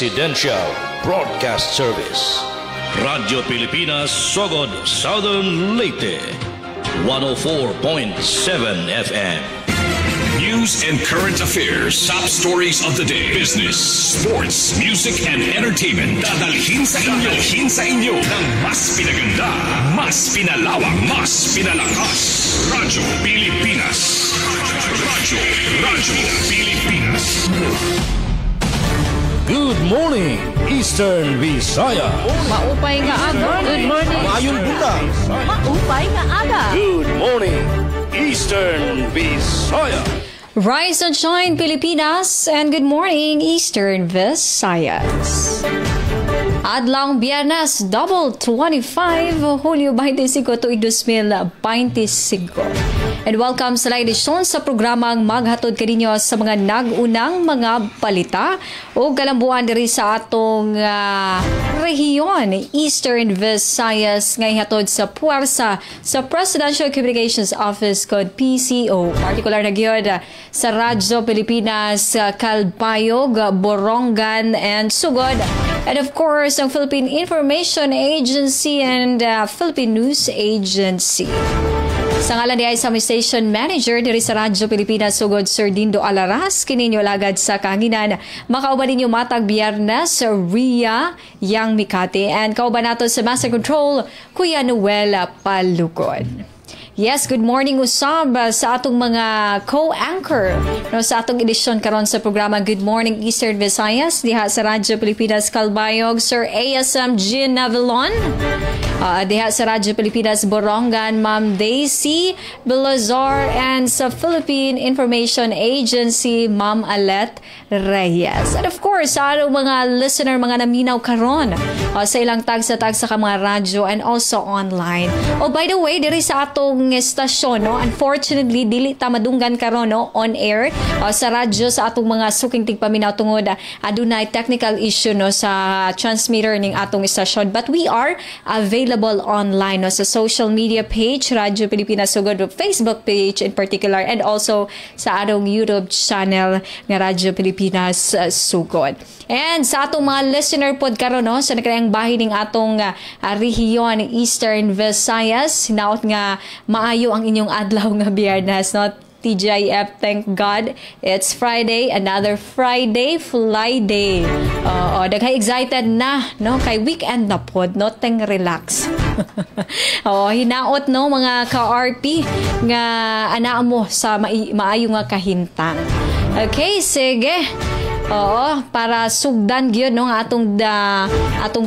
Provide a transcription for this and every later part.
Presidential Broadcast Service. Radyo Pilipinas, Sogod, Southern Leyte. 104.7 FM. News and current affairs, top stories of the day, business, sports, music, and entertainment. Dadalhin sa inyo ng mas pinaganda, mas pinalawak, mas pinalakas. Radyo Pilipinas. Radyo Pilipinas. Good morning, Eastern Visaya. Maupay nga aga. Good morning. Mayong bulan. Maupay nga aga. Good morning, Eastern Visaya. Rise and shine, Pilipinas, and good morning, Eastern Visayas. Adlang Biyernes, double 25, Hulyo 25, tuig 2025. And welcome sa edisyon sa programang maghatod kaninyo sa mga nagunang mga balita o kalambuan diri sa atong rehiyon, Eastern Visayas, ngay hatod sa puwersa sa Presidential Communications Office code PCO. Particular na gyud sa Radyo Pilipinas, Calbayog, Borongan, and Sugod. And of course, ang Philippine Information Agency and Philippine News Agency. Sa ngalan ni sa Station Manager diri sa Radyo Pilipinas, Sugod Sir Dindo Alaras, kininyo lagad sa kahanginan. Makauban ninyo matag Biyernes, Ria Yang Mikati, and kauban nato sa Master Control, Kuya Noel Palukon. Yes, good morning usab sa atong mga co-anchor sa atong edisyon karon sa programa Good Morning Eastern Visayas diha sa Radyo Pilipinas Calbayog, Sir ASM Jean Navilon. Diha sa Radyo Pilipinas Borongan, Ma'am Daisy Belazar, and sa Philippine Information Agency, Ma'am Alet Reyes. And of course, sa atong mga listener, mga naminaw karon sa ilang tagsa ka mga radyo and also online. Oh, by the way, diri sa atong estasyon, no, unfortunately dili ta madunggan karon, no, on air sa radyo sa atong mga suking tigpaminaw tungod adunay technical issue, no, sa transmitter ning atong estasyon, but we are available online, no, sa social media page Radyo Pilipinas Sugod, Facebook page in particular, and also sa atong YouTube channel nga Radyo Pilipinas Sugod. And sa atong mga listener pod karon, no, sa nakayang bahin ning atong rehiyon Eastern Visayas, hinaot nga maayo ang inyong adlaw nga Biyernes, no? TGIF, thank God it's Friday, another Friday fly day. Daghay excited na, no, kay weekend na pod, no, teng relax. Hinaot, no, mga ka-RP nga anaa mo sa maayo nga kahintang. Okay, sige. Para sugdan gyud, no, atong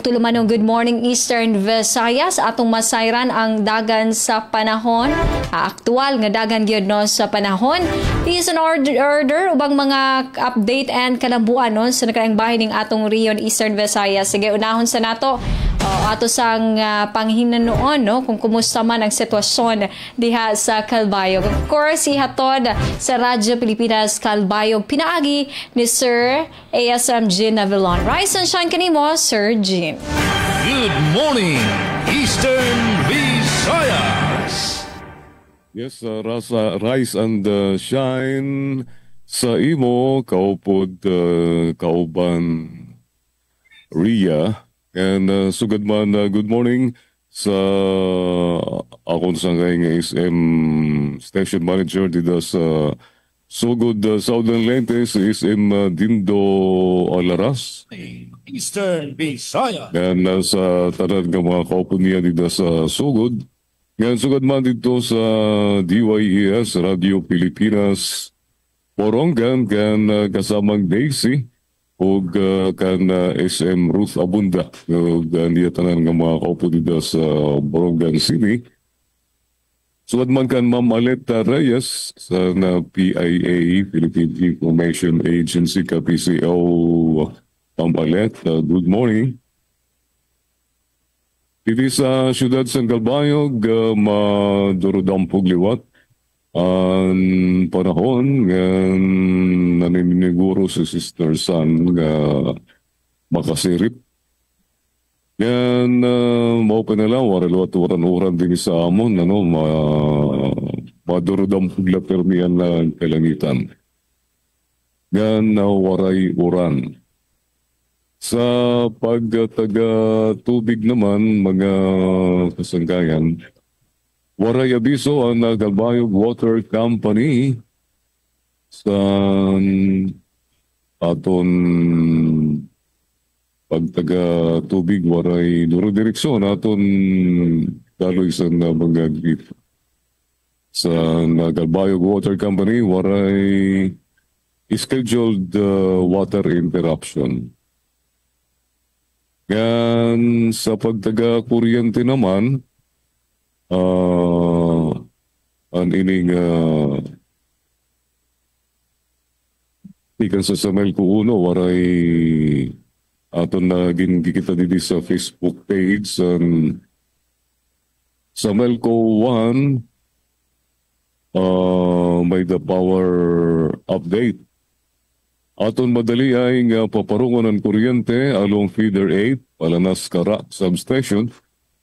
tulumanon Good Morning Eastern Visayas, atong masayran ang dagan sa panahon, aktual nga dagan gyud, no, sa panahon. Is an order ubang mga update and kalambuan, no, sa nakayang bahin ning atong region Eastern Visayas. Sige, unahon sa nato ato sang panghinanuon, no, kung kumusta man ang sitwasyon diha sa Calbayog. Of course, ihatod sa Radyo Pilipinas Calbayog pinaagi ni Sir ASM Jean Navilon. Rise and shine kanimo, Sir Jean. Good morning, Eastern Visayas. Yes, rise and shine sa imo kaupod kauban Ria. And sugad man, good morning sa akong sangay nga SM Station Manager dito sa Sugod Southern Leyte, sa SM Dindo Alaras. Eastern Visayas. And sa tanan ng mga kaupo niya dito sa Sugod. Ngayon sugad man dito sa DYES, Radio Pilipinas Borongan, kan kasamang Daisy, o kan SM Ruth Abunda, niya tanan ng mga kaupo dito sa Borongan City. Sugad man kan Ma'am Aleta Reyes sa PIA, Philippine Information Agency, ka PCO, Ma'am Alet, good morning. Dito sa siyudad sa Calbayog, madurudampog liwat ang panahon nga naniniguro si Sister San nga makasirip. Yan, maupa na lang, waran din sa amon, madurudampog la permian na kalangitan. Yan, waray uran. Sa pagtaga-tubig naman, mga kasangkayan, waray abiso ang Galbayog Water Company sa aton pagtaga-tubig, waray duro-direksyon aton daloy sa mga grip. Sa Galbayog Water Company, waray scheduled water interruption. Yan sa pagtaga-kuryente naman, ang ining ikan sa Samelco 1, waray aton na gikita dito sa Facebook page Samelco 1, may the power update. Aton madali ay nga paparungon ng kuryente along Feeder 8, Palanas Kara Substation,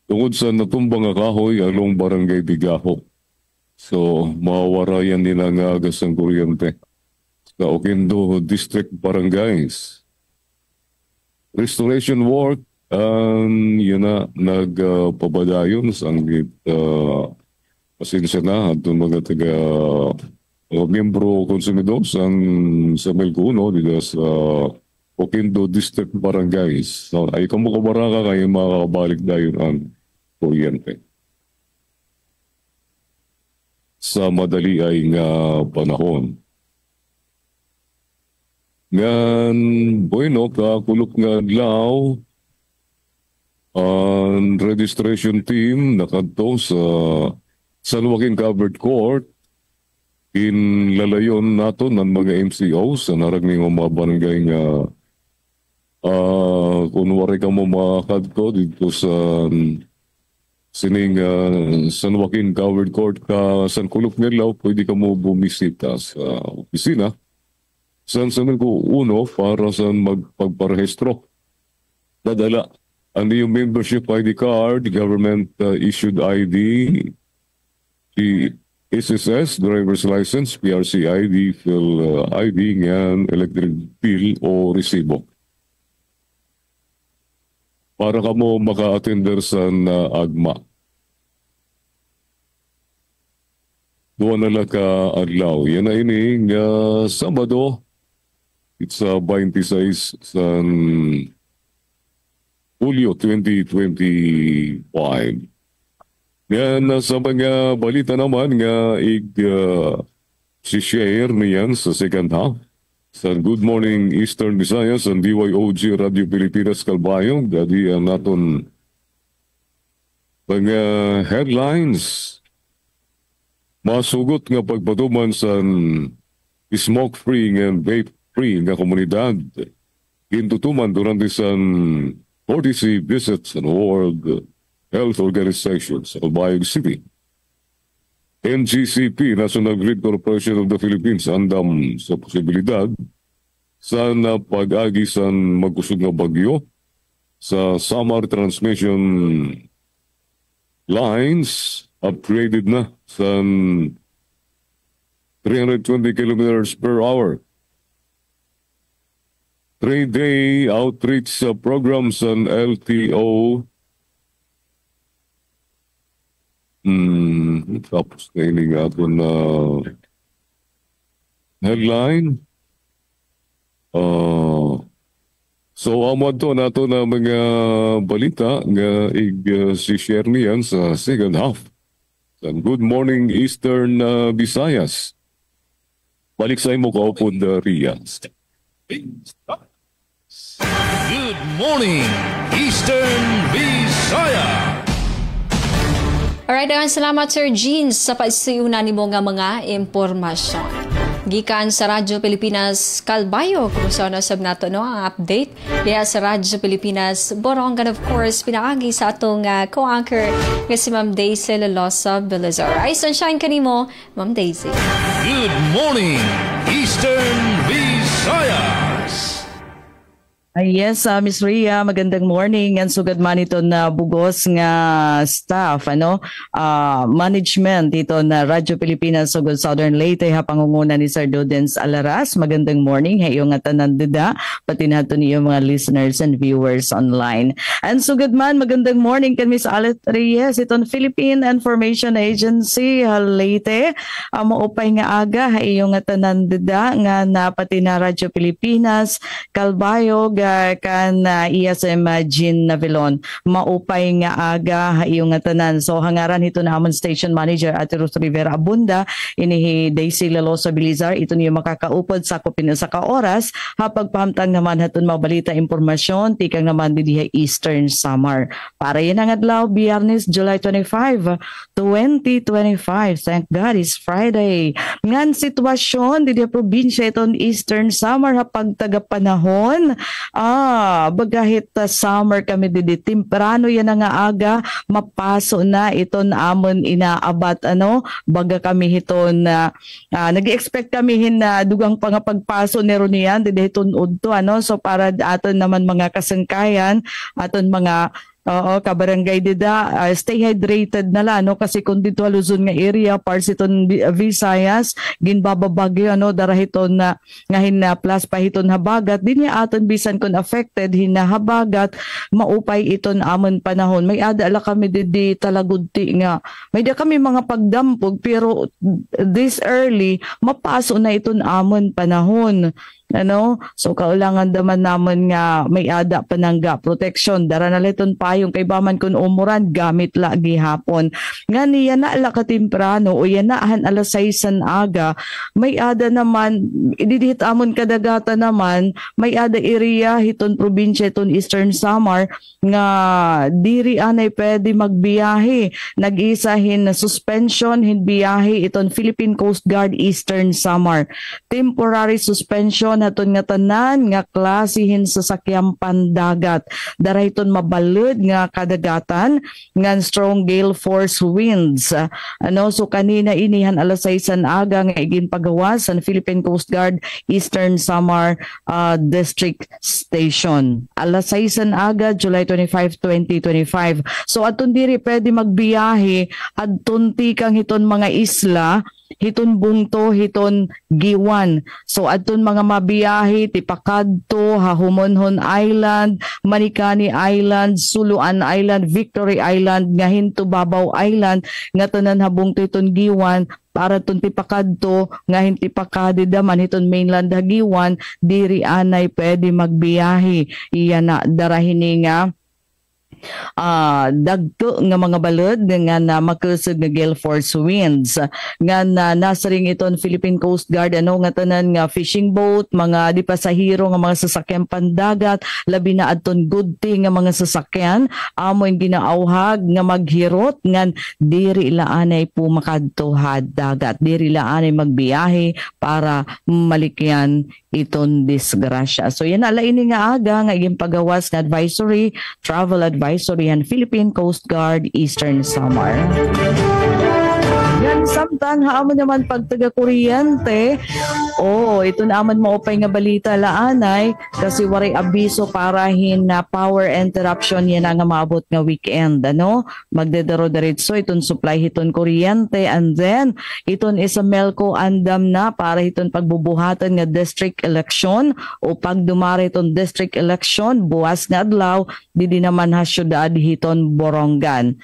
tungod sa natumbang nga kahoy along Barangay Bigaho. So, mawarayan nila nga agas ang kuryente sa Oquendo District Barangays. Restoration work, yun na, nagpabadayon sa anggit pasensya na at mga taga miyembro konsumidor sa Samelco 1 dito sa Oquendo District Barangays. So, ay kamukabaraka kayo makakabalik dayon ang kuryente. Sa madali ay nga panahon. Ngan, bueno, kakulok nga adlaw, ang registration team nakadto sa San Joaquin Covered Court in lalayon nato ng mga MCOs sa naragning mga barangay nga kunwari ka mo makakadto dito sa sining San Joaquin Covered Court ka San Kulok Nilaw, pwede ka mo bumisita sa opisina San Samelco 1 para sa magpagparehistro. Dadala ang iyong membership ID card, government issued ID, SSS, driver's license, PRC ID, Phil ID, yan, electric bill o resibo. Para ka mo maka-attender sa AGMA. Doon na lang ka adlaw. Yan na ini nga Sabado, it's 26 sa Hulyo 2025. Yan, sa mga balita naman nga si-share niyan sa second half sa Good Morning Eastern Visayas ang DYOG Radio Pilipinas Calbayog. Dadi ang naton mga headlines. Masugot nga pagpatuman sa smoke-free and vape-free nga komunidad. Gintutuman durante sa 40 visits sa World Health Organization sa Calbayog City. NGCP, National Grid Corporation of the Philippines, andam sa posibilidad sa pag-agi sa magkusog nga bagyo sa summer transmission lines, upgraded na sa 320 kilometers per hour. 3-day outreach programs sa LTO. Tapos na ini nga ito na headline. So, amad to na ito na mga balita nga si-share niyan sa second half. Good Morning Eastern Visayas. Balik sa imo kaupod, Rian. Good morning, Eastern Visayas. Alright, salamat Sir Jeans sa pagsiyuna ni mo nga mga impormasyon. Gikan sa Radyo Pilipinas Calbayog, kung saan nasab nato no, ang update diya sa Radyo Pilipinas Borongan, of course, pinaagi sa atong co-anchor nga si Ma'am Daisy Lalosa Belazar. Ay, sunshine ka ni mo, Ma'am Daisy. Good morning, Eastern Visayas. Yes, Miss Rhea, magandang morning. Yan sugad man ito na bugos nga staff, management dito na Radyo Pilipinas sugod Southern Leyte ha pangunguna ni Sir Dudens Alaras. Magandang morning hayo nga tanan dida pati nato niyo mga listeners and viewers online. And sugad man magandang morning kan Miss Alet Reyes iton Philippine Information Agency Leyte. Maupay nga aga hayo nga tanan dida nga napati na Radyo Pilipinas Calbayog kan ESM Jean Navilon maupay nga aga hayo nga tanan. So hangaran ito na amon station manager at Ruth Rivera Abunda inihi Daisy Lalosa Bilizar ito niyo makakaupod sa kupin sa kaoras hapagpahamtang naman haton mabalita impormasyon tikang naman didiha Eastern Samar para yan ang adlaw Biyernes July 25 2025. Thank God it's Friday. Ngan sitwasyon didiha probinsya iton Eastern Samar hapag tagapanahon bagahit summer kami didi temprano yan nga aga mapaso na iton amon inaabat baga kami hiton nag-expect kami dugang pagpaso nero niyan didi hiton udto so para aton naman mga kasangkayan aton mga kabarangay dida stay hydrated na la kasi kung dito Luzon nga area parts iton Visayas ginbababagyo darahiton na ngahin na plus pa hiton habagat din niya aton bisan kon affected hinahabagat maupay iton amon panahon may ada ala kami didi talagudti nga may da kami mga pagdampog pero this early mapaso na iton amon panahon so kaulangan daman naman nga may ada panangga protection dara na leton payong kay baman kun umuran gamit lagi hapon nga niya na ala ka temprano o yan naahan alas 6 aga may ada naman ididihit amon kadagata naman may ada area hiton probinsya iton Eastern Samar nga diri anay pwede magbiyahe nag-isahin na suspension hin biyahe iton Philippine Coast Guard Eastern Samar temporary suspension haton nga tanan nga klasihin sa sakyang pandagat darayton mabalud nga kadagatan nga strong gale force winds so kanina inihan alas 6 aga nga igin pagawas sa Philippine Coast Guard Eastern Samar District Station alas 6 aga July 25, 2025 so aton diri pwede magbiyahe adton tikang hiton mga isla hiton Bungto, hiton Giwan. So adton mga mabiyahe tipakadto Hahumonhon Island, Manikani Island, Suluan Island, Victory Island, nga hinto Babaw Island, nga tanan habungto hiton Giwan para ton tipakadto nga hinti pakadidaman hiton mainland Hagiwan diri anay pwede magbiyahe iya na darahini nga dagto nga mga balod nga na makusog nga gale force winds nga na nasaring iton Philippine Coast Guard nga tanan nga fishing boat mga di pasahero nga mga sasakyan pandagat labi na adton gudti nga mga sasakyan amoy ginaawhag nga maghirot ngan diri laanay pumakadto dagat diri laanay magbiyahe para malikyan iton disgrasya. So yan ala ini nga aga nga iging pagawas nga advisory travel advisory and Philippine Coast Guard Eastern Samar. Yan samtang haamon naman pag taga-kuryente. Ito naman maupay nga balita laanay kasi waray abiso para na power interruption yan nga maabot nga weekend. Magdedaro diretso iton supply hiton kuryente and then iton isa Melco andam na para hiton pagbubuhatan nga district election o pag dumari iton district election buwas nga adlaw didi naman ha syudad hiton Borongan.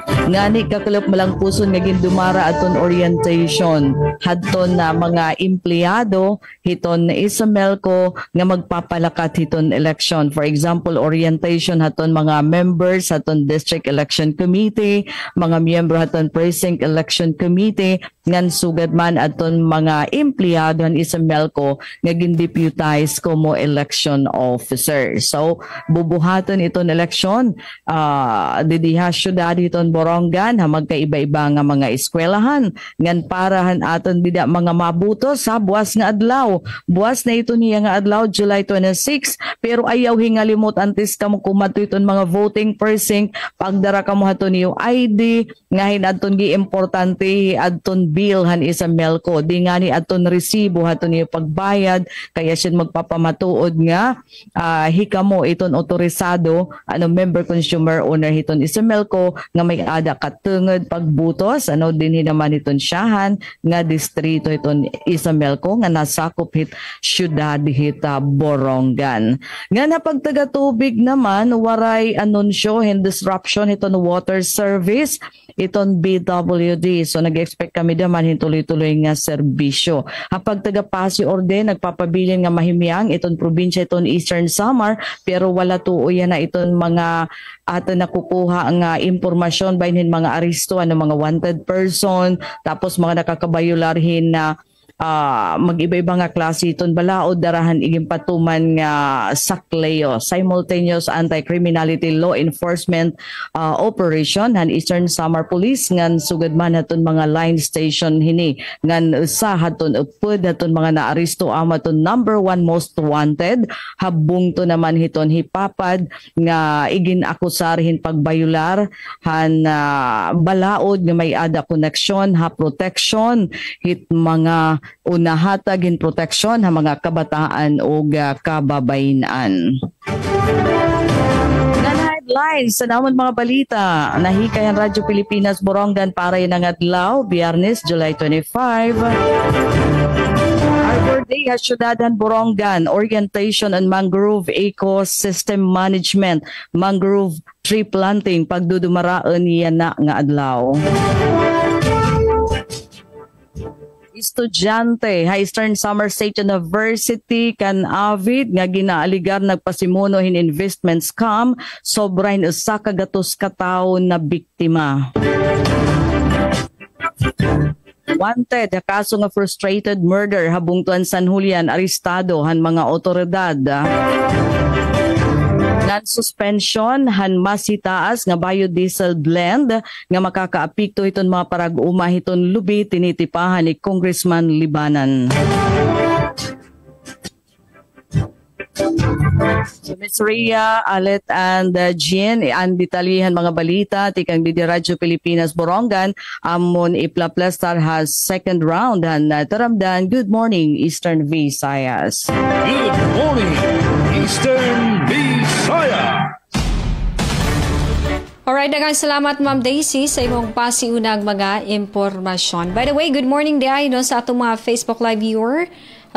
Ngani kakalap malang puson nga gindumara aton orientation hadton na mga empleyado hiton na isa Melco nga magpapalakat hiton election. For example, orientation haton mga members haton district election committee, mga miyembro haton precinct election committee, ngan sugad man aton mga empleyado han isa Melco nga gindeputize como election officer. So bubuhaton iton election didiha syudad hiton Borongan ha magkaiba-iba nga mga eskwelahan ngan parahan aton bida mga mabuto sa buwas nga adlaw. Buwas na ito niya nga adlaw July 26 pero ayaw hingalimot antes kamo kumadto iton mga voting precinct pagdara kamo haton niyo ID nga hinadton gi importante adton bill han isa melko di nga ni adton resibo haton niyo pagbayad kaya siya magpapamatuod nga hikamo iton otorisado member consumer owner hiton Isemelco nga may ada katungod pagbutos din naman iton siyahan nga distrito iton Isemelco nga nasakop hit syudad hit Borongan nga napagtaga tubig naman waray anunsyo and disruption iton water service iton BWD so nag-expect kami naman hintuloy-tuloy nga serbisyo hapag taga Pasig Orde nagpapabilin nga mahimyang iton probinsya iton Eastern Samar pero wala tuoy na iton mga ato nakukuha nga impormasyon bahin mga aresto mga wanted person tapos mga nakakabayularhin na mag-iba-iba nga klase iton balaod darahan iging patuman nga sakleo simultaneous anti-criminality law enforcement operation han Eastern Samar Police ngan sugad man haton mga line station hini ngan sa haton upod haton mga naaresto amaton number 1 most wanted habung to naman hiton hipapad nga igin akusarhin pagbayular han balaod nga may ada connection ha protection hit mga unahatag in protection ha mga kabataan o kababayenan. Headlines sa namon mga balita nahikay ang Radyo Pilipinas Borongan para ng adlaw Biyernes July 25. Arbor Day ha syudadan Borongan orientation on mangrove ecosystem management mangrove tree planting pagdudumaraan niya na nga adlaw. Estudyante ha Eastern Samar State University kan avid nga ginaaligar nagpasimuno hin investment scam sobrain usa ka gatos ka tawo na biktima. Wanted ha kaso nga frustrated murder habungtuan San Julian arestado han mga otoridad. Non-suspension han masitaas nga biodiesel blend nga makakaapekto iton mga parag-uma hiton lubi tinitipahan ni Congressman Libanan. So Ms. Rhea, Alet and Jean, ang detalyihan mga balita tikang Didi Radyo Pilipinas Borongan amon iplaplastar has second round han taramdan. Good morning Eastern Visayas. Good morning, Eastern Visayas. Alright, daghang salamat Ma'am Daisy sa imong pasiunang mga impormasyon. By the way, good morning day sa atong mga Facebook Live viewer.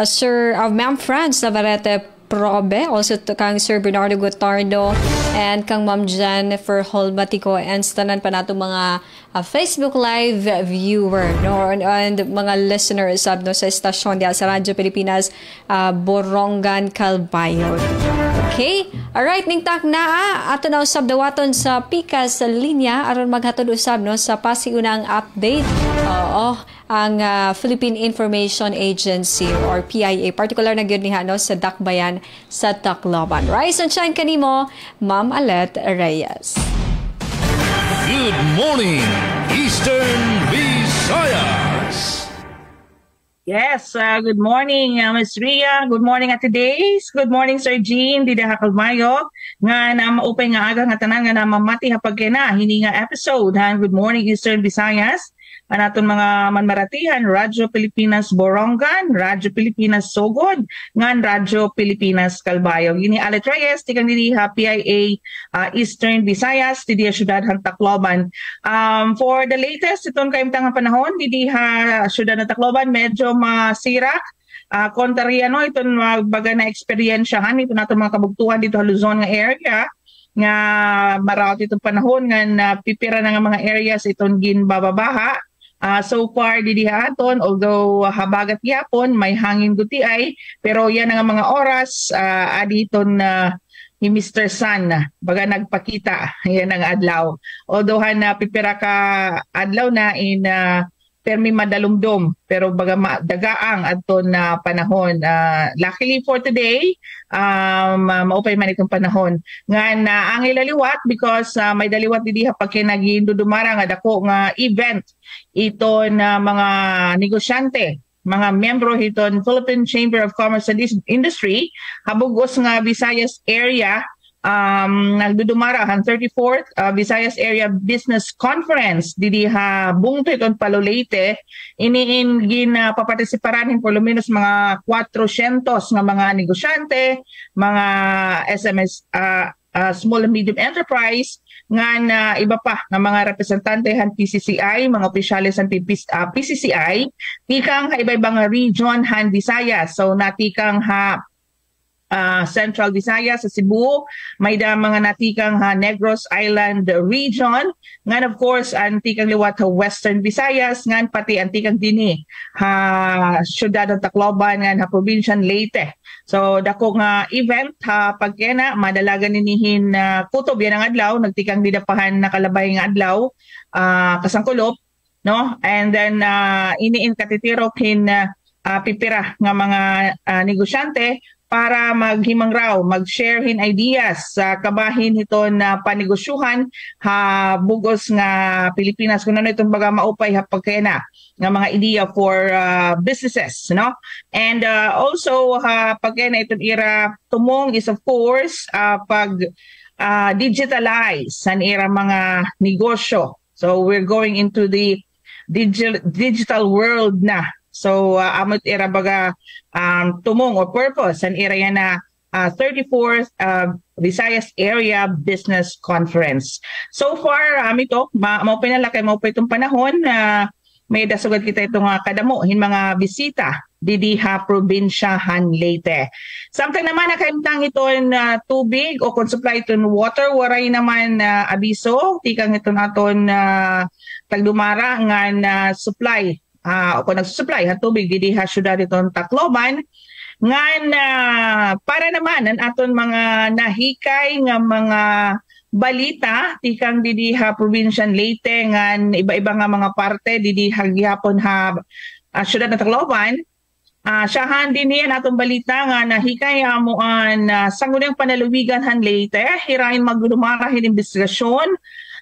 Sir Ma'am Franz Navarrete Probe, also to kang Sir Bernardo Gotardo and kang Ma'am Jennifer Holmatico and tanan pa nato mga Facebook Live viewer and mga listeners sa estasyon diya sa Radyo Pilipinas Borongan Calbayog. Okay? Alright, ningtak na ato na usab dawaton sa pikas sa linya aron maghatod usab sa pasiunang update. Ang Philippine Information Agency or PIA, particular na gyud niha sa Dakbayan sa Tacloban. Rise and shine kanimo, Ma'am Alet Reyes. Good morning, Eastern Visayas. Yes, good morning, Ms. Rhea. Good morning, Ate Days. Good morning, Sir Jean. Dida Hakalmayo. Nga na maupay nga aga nga tanan nga na mamati hapag kena. Hini nga episode. Good morning, Eastern Visayas. Anaton mga manmaratihan, Radyo Pilipinas Borongan, Radyo Pilipinas Sogod, ngan Radyo Pilipinas Calbayog. Ini Alet Reyes, tikang dili PIA Eastern Visayas, didi syudad han Tacloban. For the latest, itong kaimtang panahon, didi syudad ng Tacloban, medyo masirak. Kontrariano, itong baga na eksperyensyahan, ito natin mga kabugtuhan dito sa Luzon nga area, nga maraot itong panahon, nga pipira na nga mga areas itong ginbababaha. So far, didihaton, although habagat yapon, may hangin gutiay, pero yan ang mga oras, aditon ni Mr. Sun, baga nagpakita, yan ang adlaw. Although pipira ka adlaw na in permi madalumdom pero baga dagaang adto na panahon. Luckily for today, maupay man itong panahon nga na ang ilaliwat because may daliwat diha pagkinagindudumara nga dako nga event ito na mga negosyante, mga membro hiton Philippine Chamber of Commerce and Industry habugos nga Visayas area. Nagdudumara ang 34th Visayas Area Business Conference didiha bungto iton Palolete iniin papartisiparanin por lo menos mga 400 nga mga negosyante, mga SMS small and medium enterprise nga na iba pa nga mga representante han PCCI, mga opisyalis han PCCI tikang iba-ibang region han Visayas. So natikang Central Visayas sa Cebu, may mga natikang Negros Island region, ngan of course antikang liwat Western Visayas, ngan pati antikang dini syudad ng Tacloban ngan probinsya Leyte. So dako nga event pagkena madalagan ninihin kutob yan ang adlaw, nagtikang didapahan nakalabay nga adlaw kasangkulop, no? And then iniin katitirok pipira nga mga negosyante para maghimang raw, mag-sharehin ideas sa kabahin ito na panigosyuhan bugos nga Pilipinas kung ano itong baga maupay pagkena nga mga idea for businesses, no? And also pagkena itong ira tumong is of course pag digitalize ang ira mga negosyo. So we're going into the digital world na. So amot ira baga tumong or purpose an area na 34th Visayas Area Business Conference. So far ito mao pinalakay mao pa itong panahon na may dasugad kita itong kadamo mga bisita didiha probinsyahan Leyte. Samtang naman nakaimtang iton tubig o kung supply iton water waray naman abiso tikang iton aton tagdumara nga supply o kung nagsusupply tubig didiha syudad itong Tacloban ngan para naman ang aton mga nahikay nga mga balita tikang didiha probinsya Leyte ngan iba-iba nga mga parte didiha gihapon syudad ng Tacloban. Siyahan din yan atong balita nga nahikay amuan sangguniang panaluwigan han Leyte hirain magdumara hin investigasyon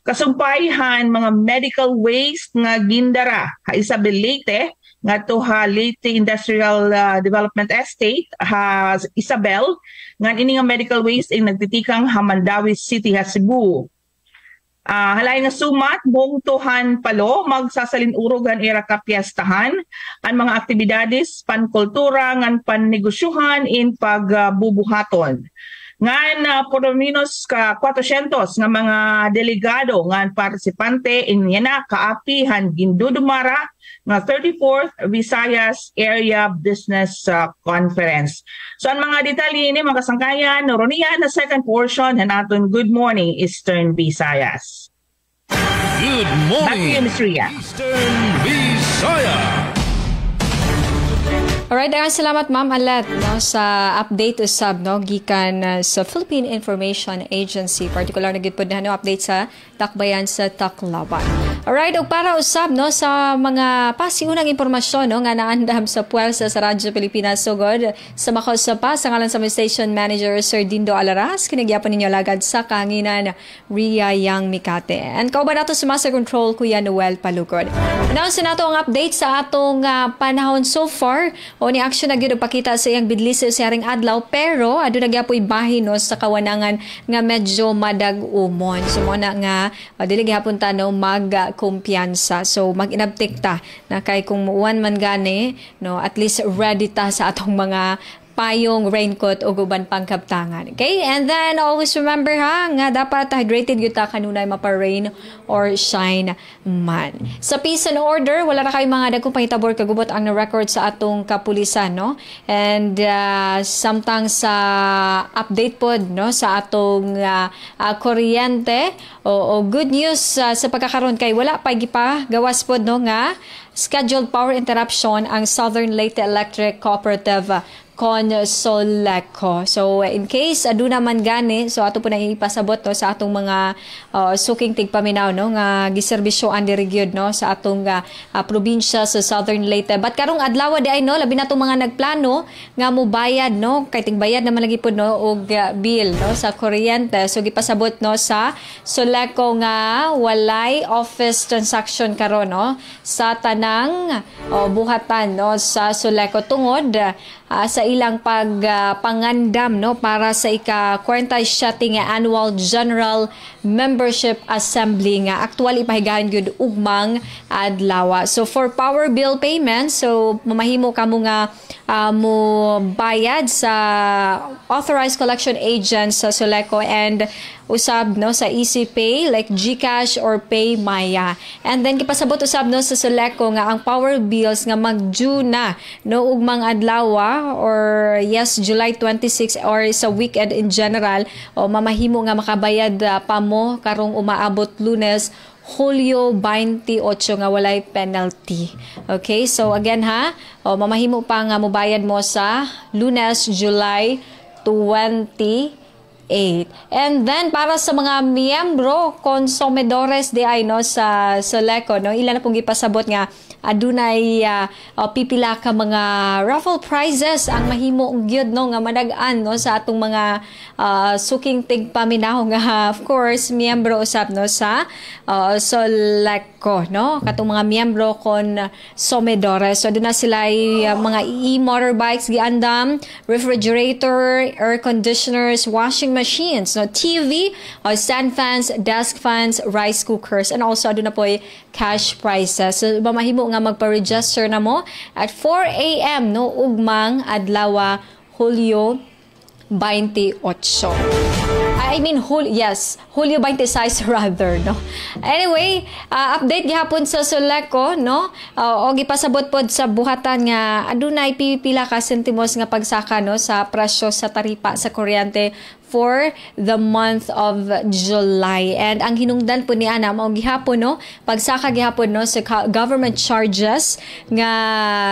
kasumpayhan mga medical waste nga gindara Isabel Leyte nga to Leyte Industrial Development Estate Isabel nga ini nga medical waste ay nagtitikang Mandawi City Cebu. Halay nga sumat bungtuhan palo magsasalin urogan ira kapiyastahan ang mga aktibidades pankultura ngan pannegosyuhan in pagbubuhaton. Ngan por lo menos 400 nga mga delegado ngan partisipante inyana kaapihan gindudumara nga 34th Visayas Area Business Conference. So ang mga detalye ni mga kasangkayan noroniya na second portion naton Good Morning Eastern Visayas. Good Back to you, morning, Ms. Ria. Eastern Visayas. Alright, salamat ma'am Alet sa update usab gikan sa Philippine Information Agency, particular na gid pod na update sa takbayan sa Tacloban. Alright, og para usab sa mga pasiunang impormasyon nga naandam sa puwersa sa Radyo Pilipinas sugod sa makosapa sa ngalan sa Station Manager Sir Dindo Alaras kinagyapon ninyo lagad sa kanginan Ria Yang Mikate. And kauban nato sa Master Control Kuya Noel Palugod. Announce nato ang update sa atong panahon so far. O ni action na gyud pakita sa iyang bidlis sa haring adlaw pero adu na gyapoy bahin sa kawanangan nga medyo madag-umon. So mo na nga dili gyapon tanaw magkumpiyansa. So mag-inabtik ta na kay kung muuwan man gani at least ready ta sa atong mga payong, raincoat o guban pangkaptangan. Okay? And then always remember nga dapat hydrated gyud ta kanunay mapa-rain or shine man. Sa peace and order, wala ra kay mga dagkong pangitabor kagubot ang na-record sa atong kapulisan, no? And samtang sa update pod sa atong kuryente o good news sa pagkakaroon kay wala pa gawas pod nga scheduled power interruption ang Southern Leyte Electric Cooperative Consoleco. So in case aduna man gani, so ato po na ipasabot no sa atong mga suking tigpaminaw no nga giserbisyoan diri gyud no sa atong probinsya sa Southern Leyte. But karong adlaw di ay no labi na itong mga nagplano nga mobayad no kay tingbayad naman lagi pud no og bill no sa kuryente. So gipasabot no sa Soleco nga walay office transaction karon no sa tanang buhatan no sa Soleco tungod sa ilang pagpangandam no para sa ika-47 nga annual general membership assembly nga actual ipahigayon gyud ugmang adlaw. So for power bill payment, so mamahimo kamo nga mo bayad sa authorized collection agents sa Soleco and usab no sa EasyPay like GCash or PayMaya. And then gipasabot usab no sa Soleco nga ang power bills nga mag-due na no ugmang adlaw or yes July 26 or sa weekend in general o mamahimo nga makabayad pa mo karong umaabot Lunes Hulyo 28 nga walay penalty. Okay, so again mamahimo pa nga mobayad mo sa Lunes July 28. And then para sa mga miyembro consumidores di ay no sa Soleco no ilan na pong gipasabot nga adunay pipila ka mga raffle prizes ang mahimo gyud no nga madag-an no sa atong mga suking tigpaminaw nga of course miyembro usab no sa Soleco no katong mga miyembro consumidores. So aduna sila mga e-motorbikes giandam, refrigerator, air conditioners, washing machines, no, TV, stand fans, desk fans, rice cookers, and also aduna po cash prizes. So mamahimo nga magpa-register na mo at 4 a.m. no ugmang adlaw Hulyo 28. I mean, Hulyo 26 rather, no? Anyway, update gihapon sa Soleco, no? O gipasabot pod sa buhatan nga adunay pipila ka sentimos nga pagsaka no sa presyo sa taripa sa kuryente for the month of July. And ang hinungdan po ni ana mao gihapon no pagsaka gihapon no sa government charges nga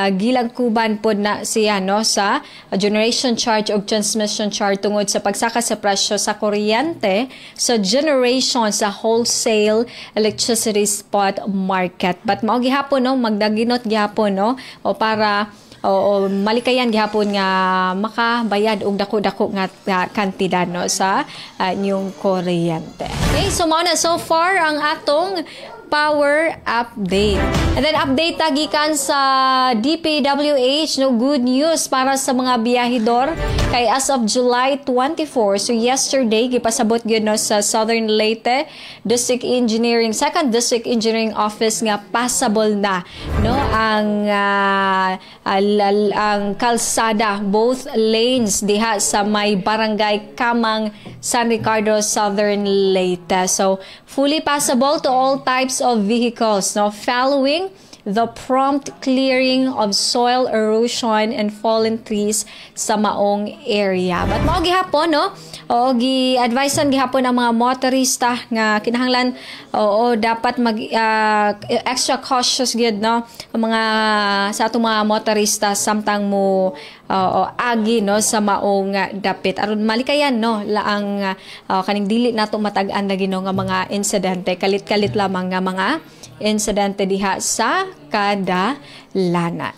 gilagkuban pod na siya no sa generation charge o transmission charge tungod sa pagsaka sa presyo sa kuryente sa generation sa wholesale electricity spot market. But mao gihapon no magdaginot gihapon no o para o malikayan gihapon nga makabayad og dako-dako nga kantidad no sa inyong kuryente. Okay, so mao na so far ang atong power update. And then update tagikan sa DPWH no good news para sa mga biyahidor kay as of July 24 so yesterday gipasabot gyud no sa Southern Leyte District Engineering 2nd District Engineering Office nga passable na no ang kalsada both lanes diha sa may barangay Kamang San Ricardo Southern Leyte. So fully passable to all types of vehicles no following the prompt clearing of soil erosion and fallen trees sa maong area. But mao gihapon no o gi-advisean gihapon ang mga motorista nga kinahanglan o dapat mag extra cautious gyud no ang mga sa atong mga motorista samtang mo agi no sa maong dapit aron malikayan no laang kaning dili nato matag-an lagi no nga mga insidente kalit-kalit lamang nga mga insidente diha sa kadalanan.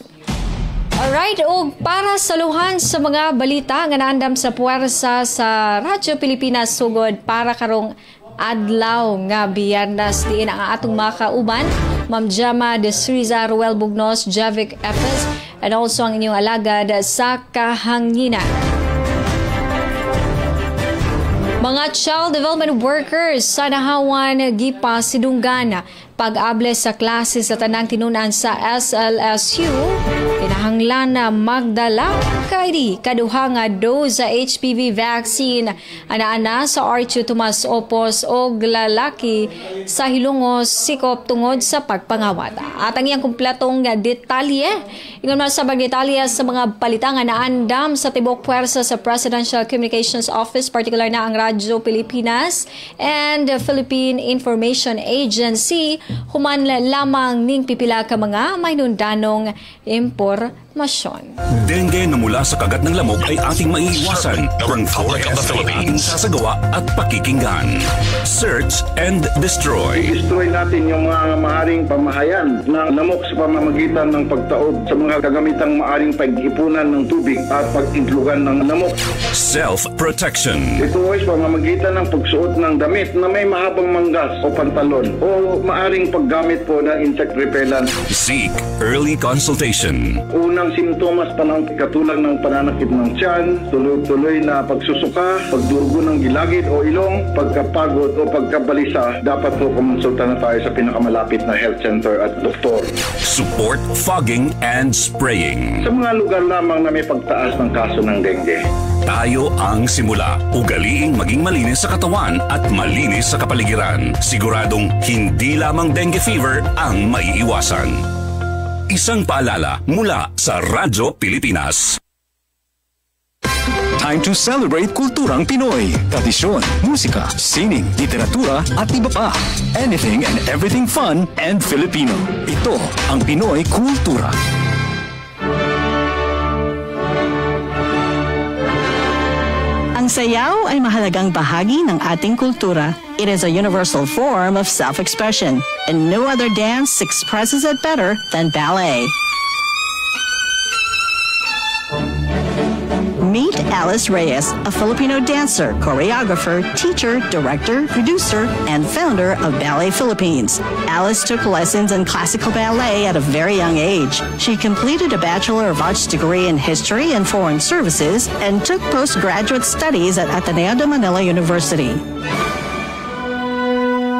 Alright, o para saluhan sa mga balita nga naandam sa puwersa sa Radyo Pilipinas sugod para karong adlaw nga Biyernes diin ang atong mga kauban Ma'am Jama Desriza, Ruel Bugnos, Javik Epes, and also ang inyong alagad sa kahanginan. Mga child development workers sa nahawan gipasidunggan pag-able sa klase sa tanang tinunan sa SLSU kinahanglan na magdala kay kaduha nga dose sa HPV vaccine ana-ana sa Archie Tomas Opos og lalaki sa Hilongos sikop tungod sa pagpangawat. At ang iyang kumpletong detalye ingon man sa detalye sa mga balita nga naandam sa tibok puwersa sa Presidential Communications Office particular na ang Radyo Pilipinas and the Philippine Information Agency human lamang ning pipila ka mga mahinundanong impormasyon. impormasyon. Dengue na mula sa kagat ng lamok ay ating maiiwasan kung 4S ay ating sasagawa at pakikinggan. Search and destroy. Destroy natin yung mga maaring pamahayan ng lamok sa pamamagitan ng pagtaob sa mga kagamitang maaring pag-ipunan ng tubig at pag-idlugan ng lamok. Self-protection. Ito ay pamamagitan ng pagsuot ng damit na may mahabang manggas o pantalon o maaring paggamit po ng insect repellent. Seek early consultation. Unang simptomas pa ng katulad ng pananakit ng tiyan, tuloy-tuloy na pagsusuka, pagdurugo ng gilagid o ilong, pagkapagod o pagkabalisa, dapat po kumonsulta na tayo sa pinakamalapit na health center at doktor. Support fogging and spraying. Sa mga lugar lamang na may pagtaas ng kaso ng dengue. Tayo ang simula. Ugaliing maging malinis sa katawan at malinis sa kapaligiran. Siguradong hindi lamang dengue fever ang maiiwasan. Isang paalala mula sa Radyo Pilipinas. Time to celebrate kulturang Pinoy. Tradisyon, musika, sining, literatura at iba pa. Anything and everything fun and Filipino. Ito ang Pinoy Kultura. Ang sayaw ay mahalagang bahagi ng ating kultura. It is a universal form of self-expression, and no other dance expresses it better than ballet. Meet Alice Reyes, a Filipino dancer, choreographer, teacher, director, producer, and founder of Ballet Philippines. Alice took lessons in classical ballet at a very young age. She completed a Bachelor of Arts degree in History and Foreign Services and took postgraduate studies at Ateneo de Manila University.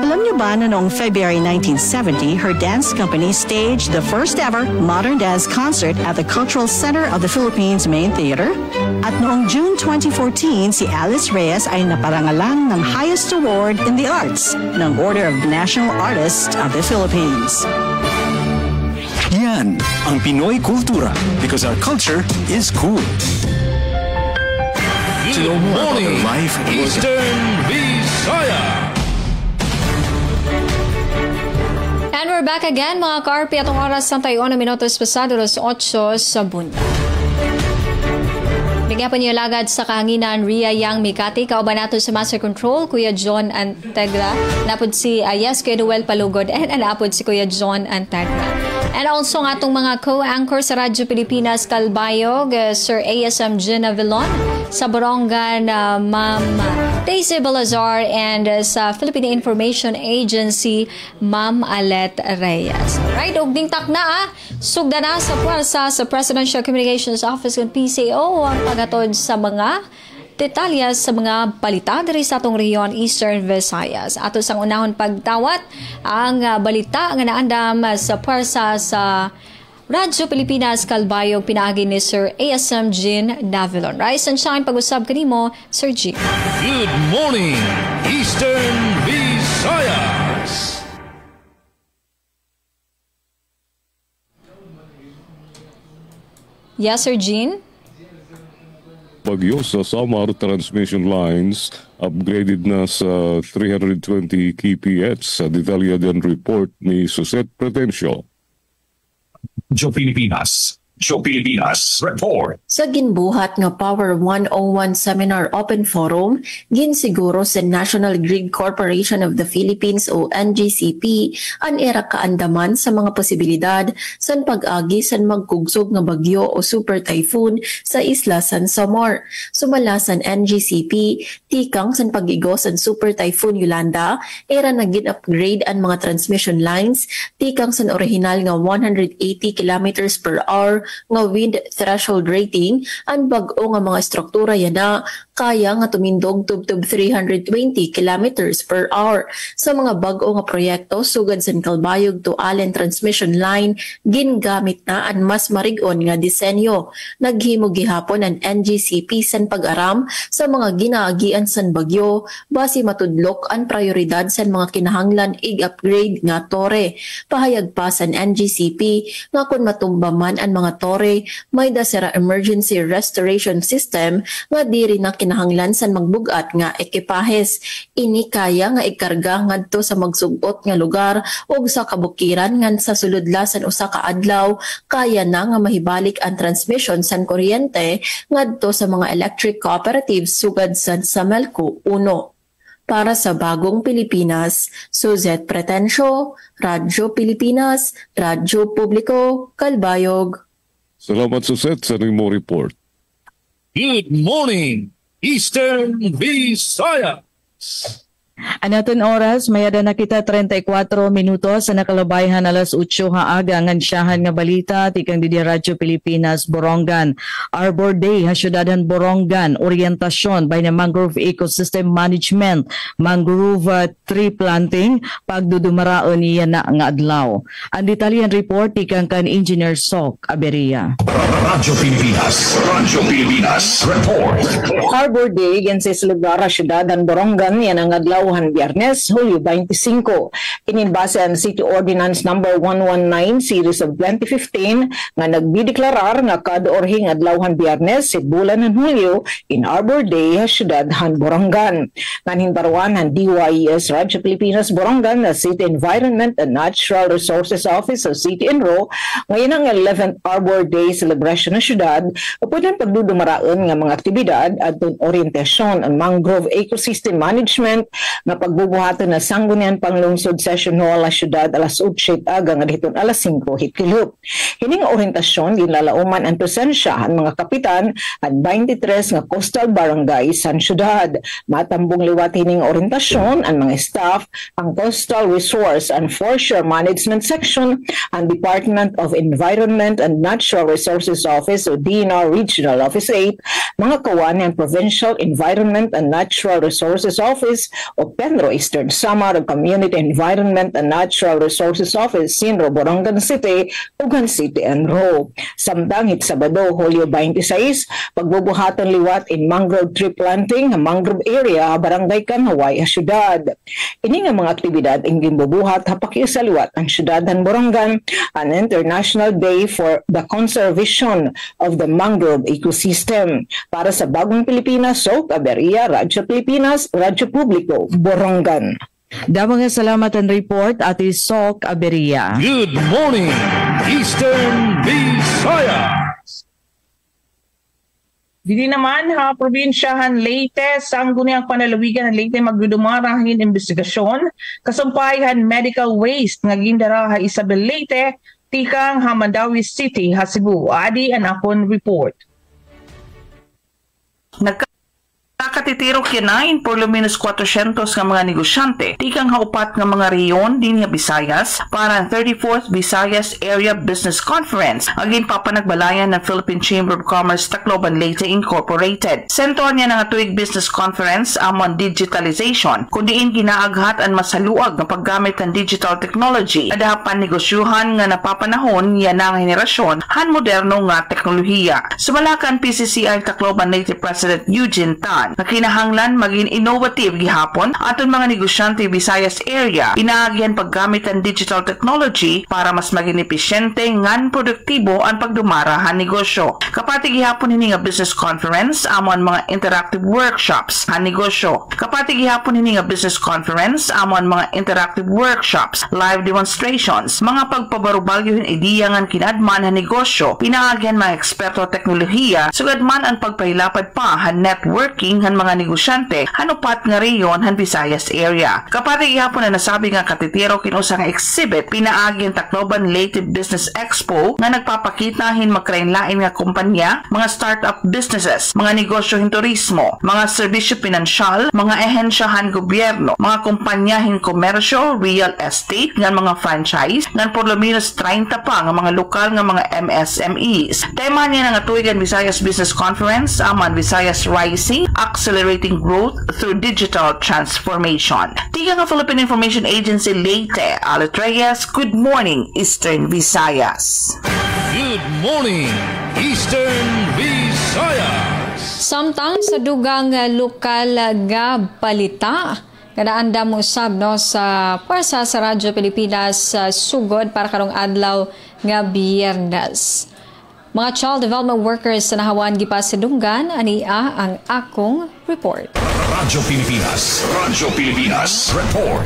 Alam niyo ba na noong February 1970, her dance company staged the first ever modern dance concert at the Cultural Center of the Philippines Main Theater? At noong June 2014, si Alice Reyes ay naparangalan ng highest award in the arts ng Order of the National Artist of the Philippines. Yan ang Pinoy Kultura because our culture is cool. Good morning, Life Eastern Visaya. And we're back again mga ka-RP. Atong oras ng tayo na minutos pasado alas 8 sa bunda. Bigyan pa niyo lagad sa kahanginan Ria Yang Mikati. Kauban nato sa Master Control, Kuya John Antegra. Napod si Ayes, Kuya Noel Palugod, and napod si Kuya John Antegra. And also nga itong mga co-anchor sa Radyo Pilipinas Calbayog, Sir ASM Gina Vilon, sa Borongan, Ma'am Daisy Balazar, and sa Philippine Information Agency, Ma'am Alet Reyes. Right, ugding takna sugda na sa puwersa sa Presidential Communications Office ng PCO ang pagatod sa mga detalya sa mga balita diri sa atong rehiyon Eastern Visayas. Ato sang unahon pagtawat ang balita nga naandam sa puwersa sa Radyo Pilipinas Calbayog pinaagi ni Sir ASM Jean Navilon. Rise and shine pag-usab kanimo, Sir Jean. Good morning, Eastern Visayas. Yes, Sir Jean? Bagyo sa Samar transmission lines upgraded na sa 320 kph sa detalyadan report ni Suset Pretencio. Joe Pilipinas report. Sa ginbuhat nga Power 101 Seminar Open Forum, ginsiguro sa National Grid Corporation of the Philippines o NGCP ang era kaandaman sa mga posibilidad san pag-agi san magkugsog nga bagyo o super typhoon sa isla San Samar. Sumala san NGCP, tikang san pag-igo san super typhoon Yolanda, era na gin-upgrade ang mga transmission lines, tikang san original nga 180 kilometers per hour nga wind threshold rating, ang bag-o nga mga struktura yana kaya nga tumindog tubtub 320 kilometers per hour. Sa mga bag-o nga proyekto sugad sa Calbayog to Allen transmission line, gingamit na ang mas marig-on nga disenyo. Naghimo gihapon ang NGCP san pag-aram sa mga ginaagian san bagyo base matudlok ang prioridad sa mga kinahanglan i-upgrade nga tore. Pahayag pa sa NGCP nga kung matumba man ang mga mga tore may dasera emergency restoration system nga diri na kinahanglan san magbugat nga ekipahes. Ini kaya nga ikarga ngadto sa magsugot nga lugar ug sa kabukiran ngan sa suludlasan usa ka adlaw kaya na nga mahibalik ang transmission san kuryente ngadto sa mga electric cooperatives sugad sa Melco 1. Para sa Bagong Pilipinas, Suzette Pretencio, Radyo Pilipinas, Radyo Publiko, Kalbayog. Salamat Suzette sa mo report. Good morning, Eastern Visayas. Anaton oras, mayada na kita 34 minutos sa nakalabayhan alas 8 haaga ngansyahan nga balita tikang di Radyo Pilipinas Borongan. Arbor Day ha syudadan Borongan, orientasyon by na mangrove ecosystem management, mangrove tree planting, pagdudumaraon niya na nga adlaw. Ang detalyan report tikang kan Engineer Sok Aberia. Radyo Pilipinas report. Arbor Day yan sa lugar syudadan Borongan yan ang adlaw Biyernes, Hulyo 25. Inimbase ang City Ordinance number 119 series of 2015 nga nagbideklarar nga kada orhing adlawhan Biyernes sa bulan ng Hulyo in Arbor Day sa syudad han Borongan. Nganhin baruan han DYES Radyo Pilipinas Borongan na City Environment and Natural Resources Office o City Enro ngayon ang 11th Arbor Day celebration ng syudad pwedeng pagdudumaraon nga mga aktibidad at orientasyon ang mangrove ecosystem management nga pagbubuhaton na sanggunian panglungsod session hall la syudad alas 8 aga nga dihton alas 5 hitkilop. Hining orientasyon ginlalauman ang presensya ang mga kapitan at 23 nga coastal barangay sa syudad. Matambong liwat hining orientasyon ang mga staff, ang Coastal Resource and Foreshore Management Section, ang Department of Environment and Natural Resources Office o DNR Regional Office 8, mga kawan ng Provincial Environment and Natural Resources Office o Penro Eastern Samar Community Environment and Natural Resources Office Sinro Borongan City ug City Enro. Samtang hit Sabado Hulyo 26 pagbubuhatan liwat in mangrove tree planting mangrove area barangay Kanaway syudad. Ini nga mga aktibidad ang ginbubuhat hapakiusa liwat ang syudadan Borongan an International Day for the Conservation of the Mangrove Ecosystem. Para sa Bagong Pilipinas, Sok Aberia, Radyo Pilipinas, Radyo Publiko, Borongan. Damang salamat ang report Ate Sok Aberia. Good morning, Eastern Visayas. Dili naman ha, probinsyahan Leyte, sangguniang panalawigan ng Leyte magdudumarahin investigasyon, kasampayhan medical waste nga gindara ha Isabel Leyte, tikang Hamandawi City, ha Cebu. Adi ang akon report. Nakatitiro kinain por lo menos 400 nga mga negosyante tikang haupat nga mga reyon din nga Visayas para ang 34th Visayas Area Business Conference agin papanagbalayan ng Philippine Chamber of Commerce Tacloban Leyte Incorporated. Sentro niya nga tuig business conference among digitalization kundiin ginaaghat ang masaluag ng paggamit ng digital technology adapan negosyuhan nga napapanahon niya ng henerasyon han moderno nga teknolohiya. Sumalakan PCCI Tacloban Leyte President Eugene Tan na kinahanglan maging innovative gihapon aton mga negosyante Visayas area inaagyan paggamit ang digital technology para mas maging epesyente ngan produktibo ang pagdumara han negosyo. Kapati gihapon ini nga business conference amon mga interactive workshops han negosyo. Kapati gihapon ini nga business conference amon mga interactive workshops, live demonstrations, mga pagpabarubalyohin ideya ngan kinadman han negosyo, pinaagyan mga eksperto teknolohiya sugad man ang pagpahilapad pa han networking han mga negosyante hanupat nga reyon han Visayas area. Kapati gihapon na nasabi nga katitiro kinusa nga exhibit pinaagyan Tacloban Leyte Business Expo nga nagpapakita hin magkrainlain nga kumpanya, mga startup businesses, mga negosyo hin turismo, mga serbisyo pinansyal, mga ehensyahan gobyerno, mga kumpanya hin komersyo, real estate, nga mga franchise, nga por lo menos 30 pa nga mga lokal nga mga MSMEs. Tema niya nga tuigan Visayas Business Conference aman Visayas Rising, accelerating growth through digital transformation. Tiga nga Philippine Information Agency Leyte, Alet Reyes, good morning, Eastern Visayas. Good morning, Eastern Visayas. Samtang sa dugang lokal nga balita, kanaanda mo usab no sa pwersa sa Radyo Pilipinas sugod para karong adlaw nga Biyernes. Mga child development workers sa nahawan gipasidunggan ania ang akong report. Radyo Pilipinas report.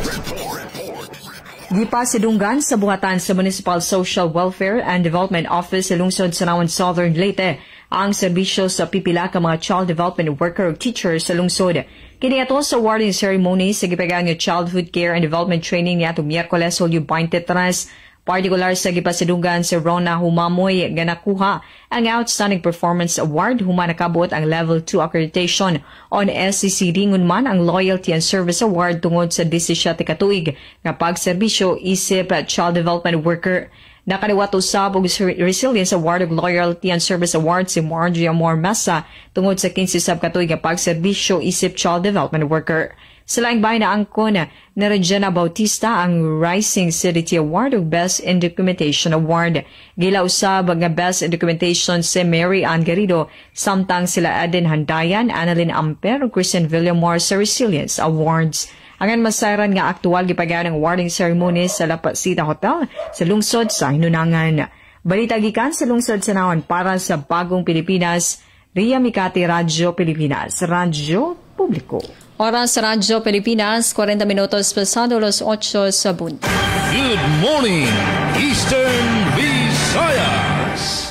Gipasidunggan sa buhatan sa Municipal Social Welfare and Development Office sa lungsod sa Nawan Southern Leyte ang serbisyo sa pipila ka mga child development worker o teacher sa lungsod. Kini ato sa awarding ceremony sa gipagang Childhood Care and Development Training niya Miyerkules Hulyo 23, partikular sa gipasidunggan si Rona Humamoy nga nakuha ang Outstanding Performance Award human nakabot ang Level 2 accreditation on SCCD ngun man ang Loyalty and Service Award tungod sa 17 katuig nga pagserbisyo isip child development worker. Nakaliwat usab og Resilience Award ug Loyalty and Service Award si Margie Amor Massa tungod sa 15 sab katuig nga pagserbisyo isip child development worker. Sa laing bahay na angkon na Regina Bautista ang Rising City Award ug Best in Documentation Award. Gila usab nga Best in Documentation si Mary Ann Garrido samtang sila Aden Handayan, Annalyn Amper ug Christian Villamor sa Resilience Awards. Angan masayran nga aktual gipagayon ang awarding ceremony sa La Pasita Hotel sa lungsod sa Hinunangan. Balita gikan sa lungsod sa Nawan para sa Bagong Pilipinas, Ria Mikati, Radyo Pilipinas, Radyo Publiko. Oras sa Radyo Pilipinas, 40 minutos pasado las 8 sa bunta. Good morning, Eastern Visayas.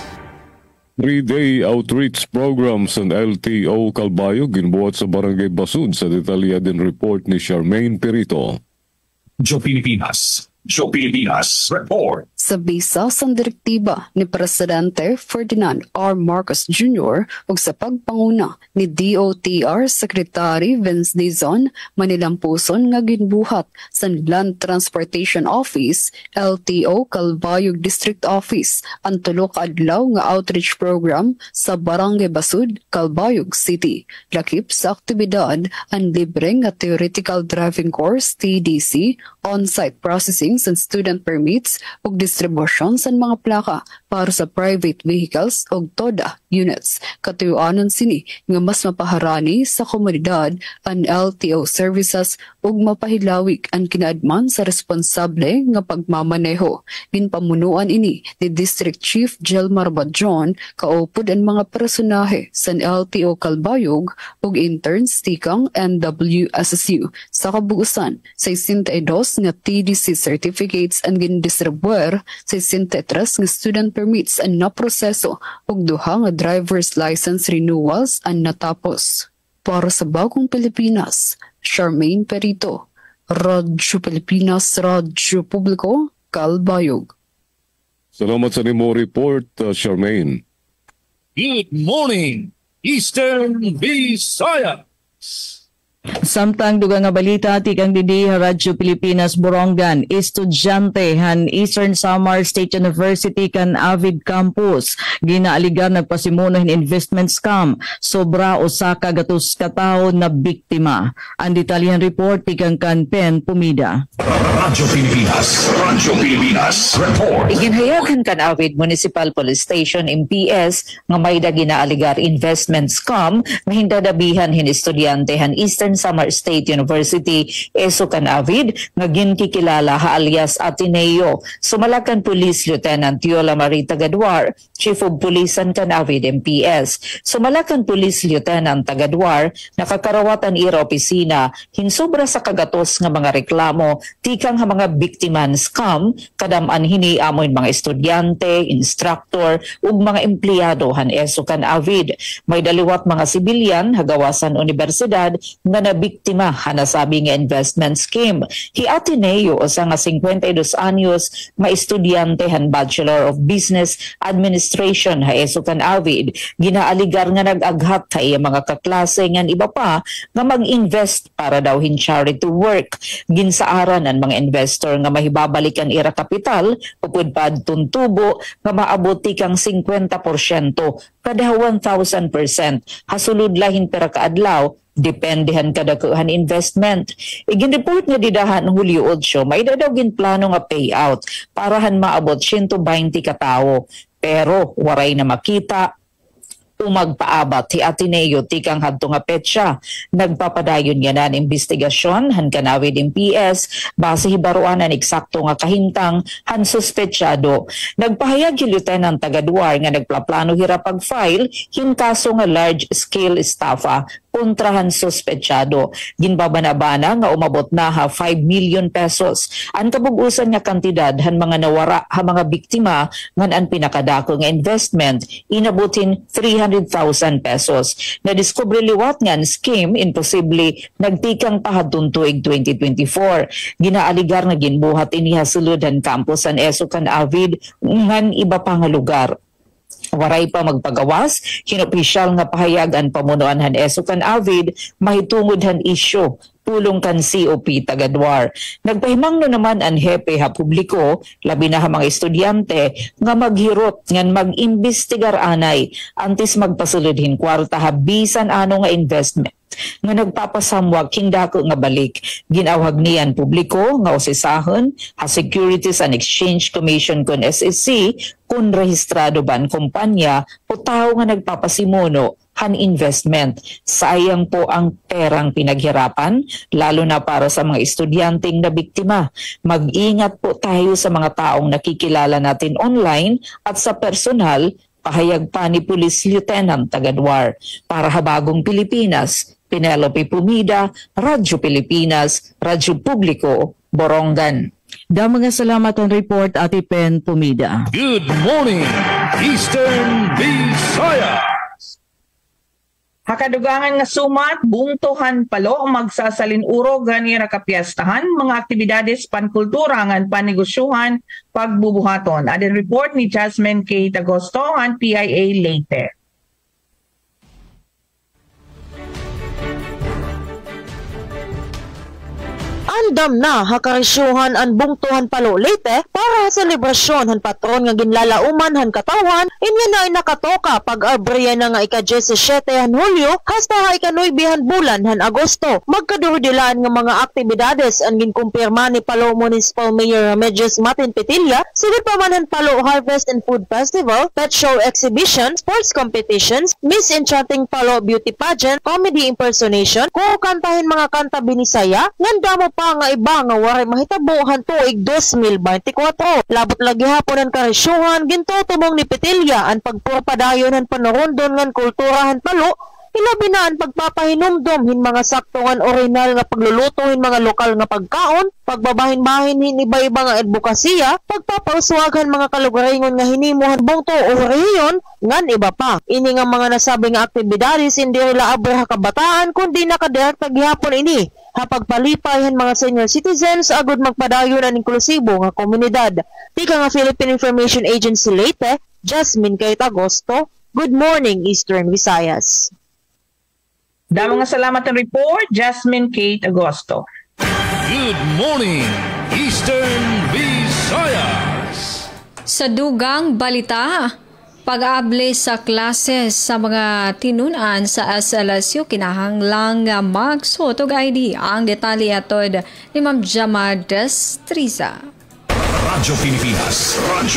3-day outreach programs ng LTO Calbayog ginbuhat sa Barangay Basud sa detalya din report ni Charmaine Perito. Radyo Pilipinas report. Sa bisa sa direktiba ni Presidente Ferdinand R. Marcos Jr. ug sa pagpanguna ni DOTR Secretary Vince Dizon, manilampuson nga ginbuhat sa Land Transportation Office, LTO Calbayog District Office, ang tulo ka adlaw nga outreach program sa Barangay Basud, Calbayog City. Lakip sa aktibidad ang libre nga theoretical driving course TDC, on-site processing sa student permits ug distribusyon sa mga plaka para sa private vehicles o TODA units. Katuyuanan sini nga mas mapaharani sa komunidad ang LTO services ug mapahilawig ang kinaadman sa responsable nga pagmamaneho. Ginpamunuan ini ni District Chief Jelmar Badjon kaupod ang mga personahe sa LTO Calbayog ug interns tikang NWSSU. Sa kabuusan, 62 nga TDC certificates ang gindistribuer, 63 nga student permits ang naproseso ug duha nga driver's license renewals ang natapos. Para sa Bagong Pilipinas, Charmaine Perito, Radyo Pilipinas, Radyo Publiko, Calbayog. Salamat sa nimo report, Charmaine. Good morning, Eastern Visayas. Samtang dugang nga balita tikang didi Radyo Pilipinas Borongan, estudyante han Eastern Samar State University kan Avid Campus ginaaligar nagpasimuno hin investment scam sobra usa ka gatos ka tawo na biktima. Ang detalyahan report tikang kan Pen Pumida. Radyo Pilipinas report. Iginhayagan kan Avid Municipal Police Station MPS nga may ginaaligar investment scam nga hindadabihan hin estudyante han Eastern Samar State University ESO kan Avid nga ginkikilala ha alias Ateneo. Sumalakan Police Lieutenant Yola Marita Gadwar, Chief of Police kan Avid MPS. Sumalakan Police Lieutenant Tagadwar nakakarawatan ira opisina hinsobra sa kagatos nga mga reklamo tikang ha mga biktiman scam kadam-an hini amoy mga estudyante, instructor ug mga empleyado han ESO kan Avid. May daliwat mga sibilyan hagawasan universidad nga nabiktima hanasabi nga investment scheme. Hi Ateneo usa nga 52 anyos nga estudyante han Bachelor of Business Administration ha ESO kan Avid ginaaligar nga nag-aghat ta iya mga kaklase ngan iba pa nga mag-invest para daw hin charity work. Ginsaaran ang mga investor nga mahibabalikan ira kapital upod pa adtong tubo nga maabot kang 50% kada 1,000%. Hasulod lahin pera kaadlaw dependehan kadakuhan investment. Igin-report nga didahan Hulyo 8, may dadawgin plano nga payout parahan maabot 120 ka tawo. Pero waray na makita umagpaabat ti Ateneo tikang hadto nga petsa. Nagpapadayon nga nan investigasyon han kanawid MPS base hibaruan ang eksakto nga kahimtang han suspetsyado. Nagpahayag si Lieutenant Tagaduar nga nagplaplano hira pag-file hinkaso nga large scale estafa kontrahan suspetsyado. Ginbabanabana nga umabot na 5 million pesos. Ang kabugusan nga kantidad han mga nawara ha mga biktima ngan ang pinakadako nga investment inabutin 300,000 pesos. Nadiskubre liwat nga scheme imposible nagtikang pahadtong tuig 2024. Ginaaligar nga ginbuhat iniha suludan campus an Esucan Avid ngan iba pa nga lugar. Waray pa magpagawas, kinopisyal nga pahayagan pamunuan han Esucan Avid, mahitungod han isyo, pulong kan COP Tagaduar. Nagpahimang no naman ang hepe ha publiko, labi na ha mga estudyante, nga maghirot ngan mag-imbestigar anay, antes magpasuludhin kwarta ha bisan ano nga investment nga nagpapasamwag kindako nga balik. Ginawhag niyan publiko nga usisahon ha Securities and Exchange Commission kon SEC kun rehistrado ban kumpanya o tao nga nagpapasimuno han investment. Sayang po ang perang pinaghirapan, lalo na para sa mga estudyanteng na biktima. Mag-ingat po tayo sa mga taong nakikilala natin online at sa personal, pahayag pa ni Police Lieutenant Tagaduar. Para Habagong Pilipinas, Penelope Pumida, Radyo Pilipinas, Radyo Publiko, Borongan. Mga salamat ang report, Ate Pen Pumida. Good morning, Eastern Visayas! Hakadugangan nga sumat, bungtuhan palo, magsasalin-uro, ganira kapiyastahan, mga aktibidades pankultura ngan panigosyuhan, pagbubuhaton. Adin report ni Jasmine K. Tagosto, ang PIA Leyte. Andam na hakarisyuhan ang bungtuhan palo Leyte para sa selebrasyon han patron nga ginlalauman han katawan inya na ay nakatoka pag-abriya na nga ika-17 han Hulyo hasta ha ika-9 han bulan han Agosto. Magkadurudilaan nga mga aktibidades ang ginkumpirma ni Palo Municipal Mayor Remedios Martin Petilla, sigud pa man han Palo Harvest and Food Festival, pet show exhibition, sports competitions, Miss Enchanting Palo Beauty Pageant, comedy impersonation, kukantahin mga kanta binisaya, ngandamo pa nga iba nga waray mahitabuhan tuig 2024. Labot lagi hapon ang karisyuhan, gintutumong ni Petilla ang pagpurpadayon ng panurundon ng kulturahan Palo, ilabi na ang pagpapahinumdom hin mga saktongan orinal nga pagluluto hin mga lokal nga pagkaon, pagbabahin-bahin hin iba-iba nga advokasya, pagpapauswagan mga kalugaringon nga hinimuhan bungto o rehiyon, ngan iba pa. Ini nga mga nasabi nga aktibidades hindi nila abre ha kabataan kundi nakadirekta gihapon ini hapagpalipay han mga senior citizens agud magpadayon ang inklusibo nga komunidad. Tika nga Philippine Information Agency Leyte, Jasmine K. Tagosto. Good morning, Eastern Visayas. Mga salamat ang report, Jasmine K. Agosto. Good morning, Eastern Visayas! Sa dugang balita, pag-able sa klase sa mga tinunan sa SLSU kinahanglang magsotog ID. Ang detalye atod ni Ma'am Jama Destriza. Radyo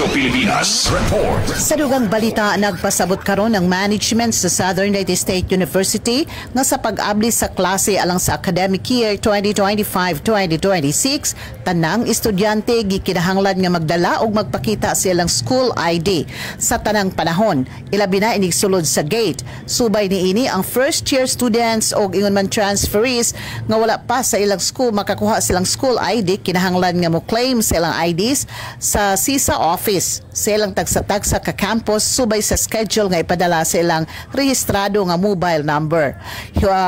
Pilipinas report. Sa dugang balita, nagpasabot karon ng management sa Southern Leyte State University nga sa pag-abli sa klase alang sa academic year 2025-2026, tanang estudyante gikinahanglan nga magdala og magpakita sa ilang school ID sa tanang panahon. Ilabi na inigsulod sa gate. Subay niini ang first year students og ingon man transferees nga wala pa sa ilang school makakuha silang school ID, kinahanglan nga mo claim sa ilang IDs sa CISA office sa ilang tagsa-tagsa ka campus subay sa schedule nga ipadala sa ilang rehistrado nga mobile number.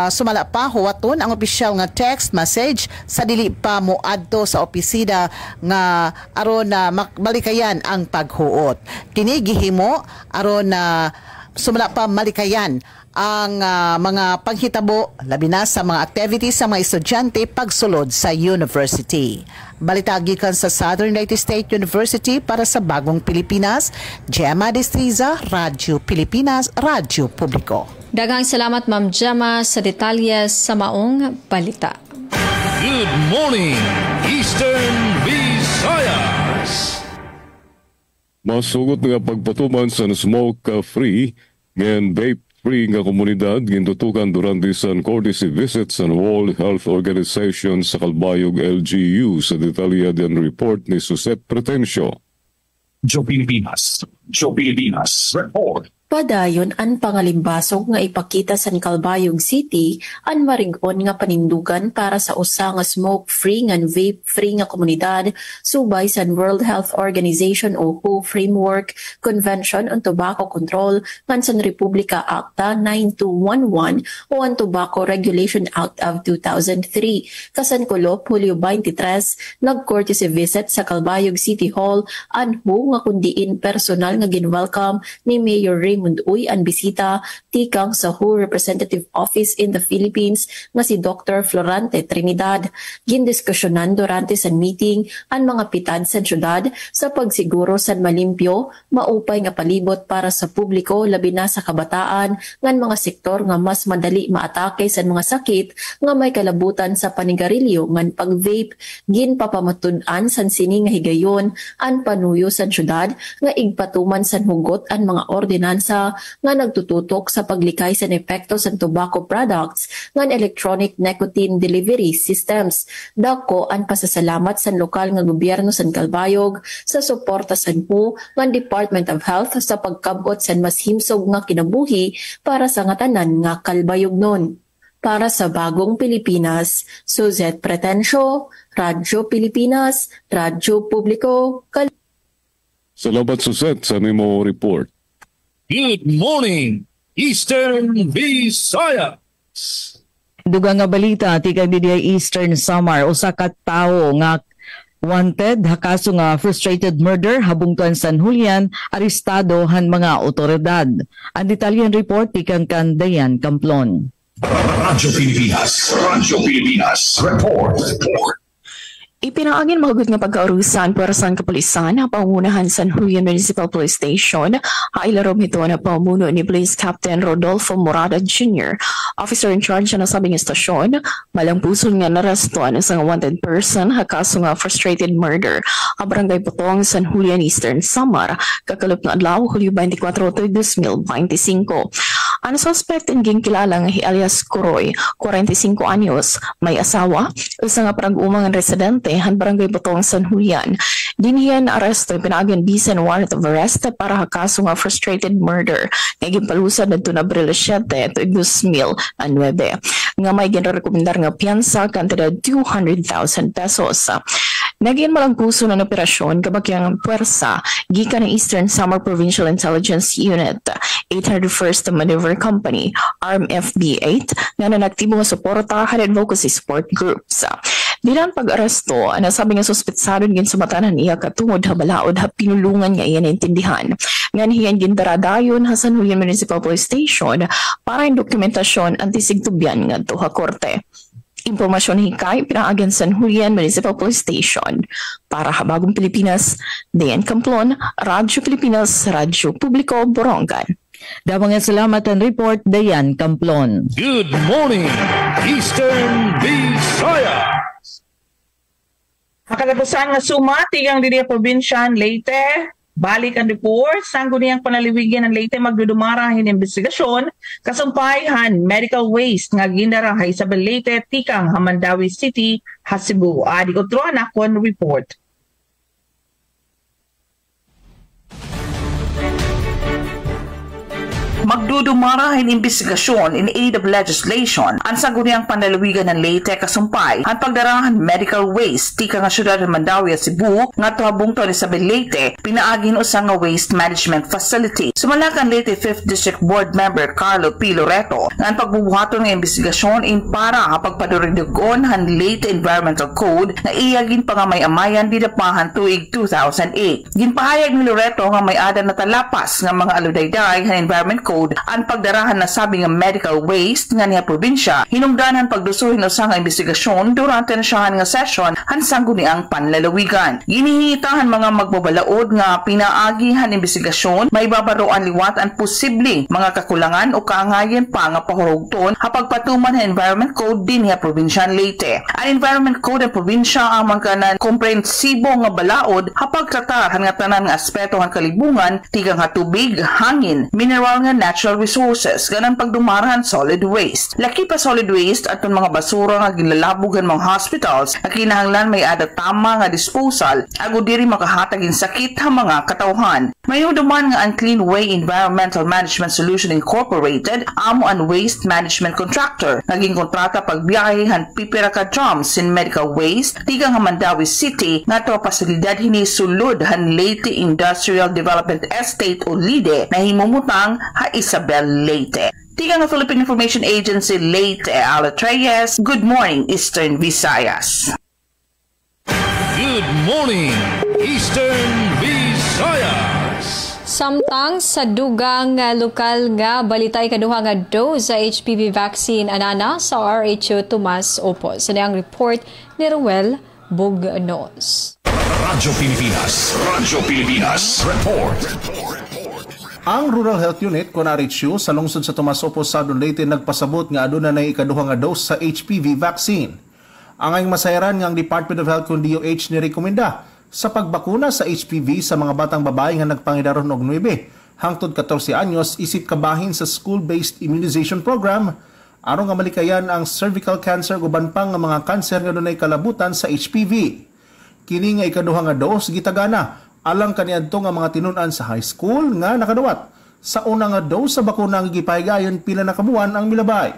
Sumala pa huwaton ang opisyal nga text message sa dili pa mo adto sa opisina nga aron na malikayan ang paghuot. Kini gihimo aron na sumala pa malikayan ang mga panghitabo labi na sa mga activities sa mga estudyante pagsulod sa university. Balita gikan sa Southern Leyte State University para sa Bagong Pilipinas, Gemma Destriza, Radyo Pilipinas, Radyo Publiko. Daghang salamat Ma'am Gemma sa detalye sa maong balita. Good morning, Eastern Visayas! Masugot nga pagpatuman sa smoke-free Ngayon, vape-free nga komunidad gintutukan durante sa courtesy visits sa World Health Organization sa Calbayog LGU sa detalya din report ni Suset Pretencio. Joe Pilipinas, report. Padayon ang pangalimbasog nga ipakita sa Calbayog City ang marig-on nga panindugan para sa usa nga smoke-free nga vape-free nga komunidad subay sa World Health Organization o WHO Framework Convention on Tobacco Control ngan sa Republika Acta 9211 o ang Tobacco Regulation Act of 2003. Kasankulop, Hulyo 23, nag-courtesy visit sa Calbayog City Hall ang WHO nga kundiin personal nga ginwelcome ni Mayor Raymond Uy ang bisita tikang sa WHO Representative Office in the Philippines nga si Dr. Florante Trinidad. Gindiskusyonan durante sa meeting ang mga pitad sa syudad sa pagsiguro sa malimpyo, maupay nga palibot para sa publiko labi na sa kabataan ngan mga sektor nga mas madali maatake sa mga sakit nga may kalabutan sa panigarilyo ngan pag-vape. Ginpapamatud-an san sini nga higayon ang panuyo sa syudad nga igpatuman san hugot ang mga ordinansa nga nagtututok sa paglikay sa epekto sa tobacco products ngan electronic nicotine delivery systems. Dako ang pasasalamat sa lokal nga gobyerno sa Calbayog sa suporta sa WHO ngan Department of Health sa pagkabot sa mas himsog nga kinabuhi para sa ngatanan nga Calbayognon. Para sa Bagong Pilipinas, Suzette Pretencio, Radyo Pilipinas, Radyo Publiko, Salamat Suzette sa nimo report. Good morning, Eastern Visayas. Dugang nga balita tikang didiay Eastern Samar usa ka tawo nga wanted hakaso nga frustrated murder habungtuan San Julian arestado han mga otoridad. Ang detalyan report tikang Kandayan Camplon. Radyo Pilipinas, report. Ipinaangin mahugod nga pagkaurusan para sa kapulisan ang pangunahan San Julian Municipal Police Station. Hailarom ito na pamuno ni Police Captain Rodolfo Morada Jr. Officer in charge na sabing istasyon, malang puson nga narastuan sa wanted person hakaso nga frustrated murder. Ang barangay Putong, San Julian, Eastern Samar, kakalop na adlaw, Hulyo 24, 2025. Ang suspect inging kilala nga alias Kuroy, 45 anyos, may asawa, isa nga parang-umang residente han barangay Botong, San Julian. Dinhiyan aresto pinaagyan bisan warrant of arrest para hakaso nga frustrated murder. Nga gimpalusan nadto na Abril 7 tuig 2009. Nga may ginrekomendar nga piyansa kantidad 200,000 pesos. Naging malang puso ng operasyon kabakyang puwersa gikan ng Eastern Samar Provincial Intelligence Unit, 801st Maneuver Company, ARM-FB-8, nga nanaktibo nga suporta and advocacy support groups. Bilang pag-aresto, nasabi nga suspetsadon gin sumatanan iya katungod habalaod ha pinulungan nga iya naintindihan. Nga niyan gindaradayon ha San Julian Municipal Police Station para yung dokumentasyon antisigtubyan nga tuha korte. Impormasyon hikay pinaagyan San Julian Municipal Police Station. Para Habagong Pilipinas, Dayan Camplon, Radyo Pilipinas, Radyo Publiko, Borongan. Damang salamat ang report, Dayan Camplon. Good morning, Eastern Visayas. Makagapusan nga sumati ang diri probinsyan Leyte. Balik ang report, sanggo niyang panaliwigyan ng Leyte magdudumarahin investigasyon, kasumpayhan medical waste nga ginarahay sa Leyte, tikang Hamandawi City, Cebu. Adi Otroana kon report. Magdudumarahin investigasyon in aid of legislation ang sangguniang panlalawigan ng Leyte kasumpay ang pagdarahan medical waste tika nga syudad ng Mandawi at Cebu nga tuhabong to ni sa Leyte pinaagin usang nga waste management facility. Sumalakan Leyte 5th District Board Member Carlo P. Loreto nga ang pagbubuhaton ng investigasyon in para pagpaduridugon han Leyte Environmental Code na iyagin pa nga may amayan didapahan tuig 2008. Ginpahayag ni Loreto nga may ada na talapas nga mga aludayday han Environment Code ang pagdarahan na sabi nga medical waste nga niya probinsya hinungdanan pagdusuhin usa nga investigasyon durante na siyahan nga session han sangguniang panlalawigan. Ginihitahan mga magbabalaod nga pinaagihan investigasyon may babaroan liwat ang posible mga kakulangan o kaangayen pa nga pahurugton hapag patuman ang Environment Code din niya probinsyan Leyte. Ang Environment Code ang probinsya ang magkanan komprehensibo nga balaod hapag tratar nga tanan nga aspeto ng kalibungan tigang nga tubig, hangin, mineral nga natural resources ganang pagdumarahan solid waste. Laki pa solid waste at mga basura nga ginlalabugan mga hospitals na kinahanglan may ada tama nga disposal ago diri makahatagin sakit ha mga katawhan. May huduman nga ang Clean Way Environmental Management Solution Incorporated amo ang waste management contractor. Naging kontrata pagbiyahe han pipira ka drums in medical waste tigang Mandawi City nga to pasilidad hini sulod han Leyte Industrial Development Estate o LIDE na himumutang ha Isabel Leyte. Tigang Philippine Information Agency Leyte, Alat Reyes. Good morning, Eastern Visayas. Good morning, Eastern Visayas. Samtang sa dugang lokal nga balitay kaduha nga dose sa HPV vaccine anana sa RHO Tomas Opos. Sa ang report ni Ruel Bugnos. Radyo Pilipinas, report. Ang Rural Health Unit kon RHU sa lungsod sa Tomas Opos Southern Leyte nagpasabot nga aduna nay ikaduha nga dose sa HPV vaccine. Ang masayaran nga ang Department of Health kun DOH ni rekomenda sa pagbakuna sa HPV sa mga batang babae nga nagpangidaron og 9 hangtod 14 anyos isip kabahin sa school-based immunization program aron nga malikayan ang cervical cancer uban pang nga mga kanser nga dunay kalabutan sa HPV. Kini nga ikaduha nga dose gitagana alang kaniadto nga mga tinun-an sa high school nga nakadawat sa una nga dose sa bakuna nga gipahigayon pila na kabuan ang milabay.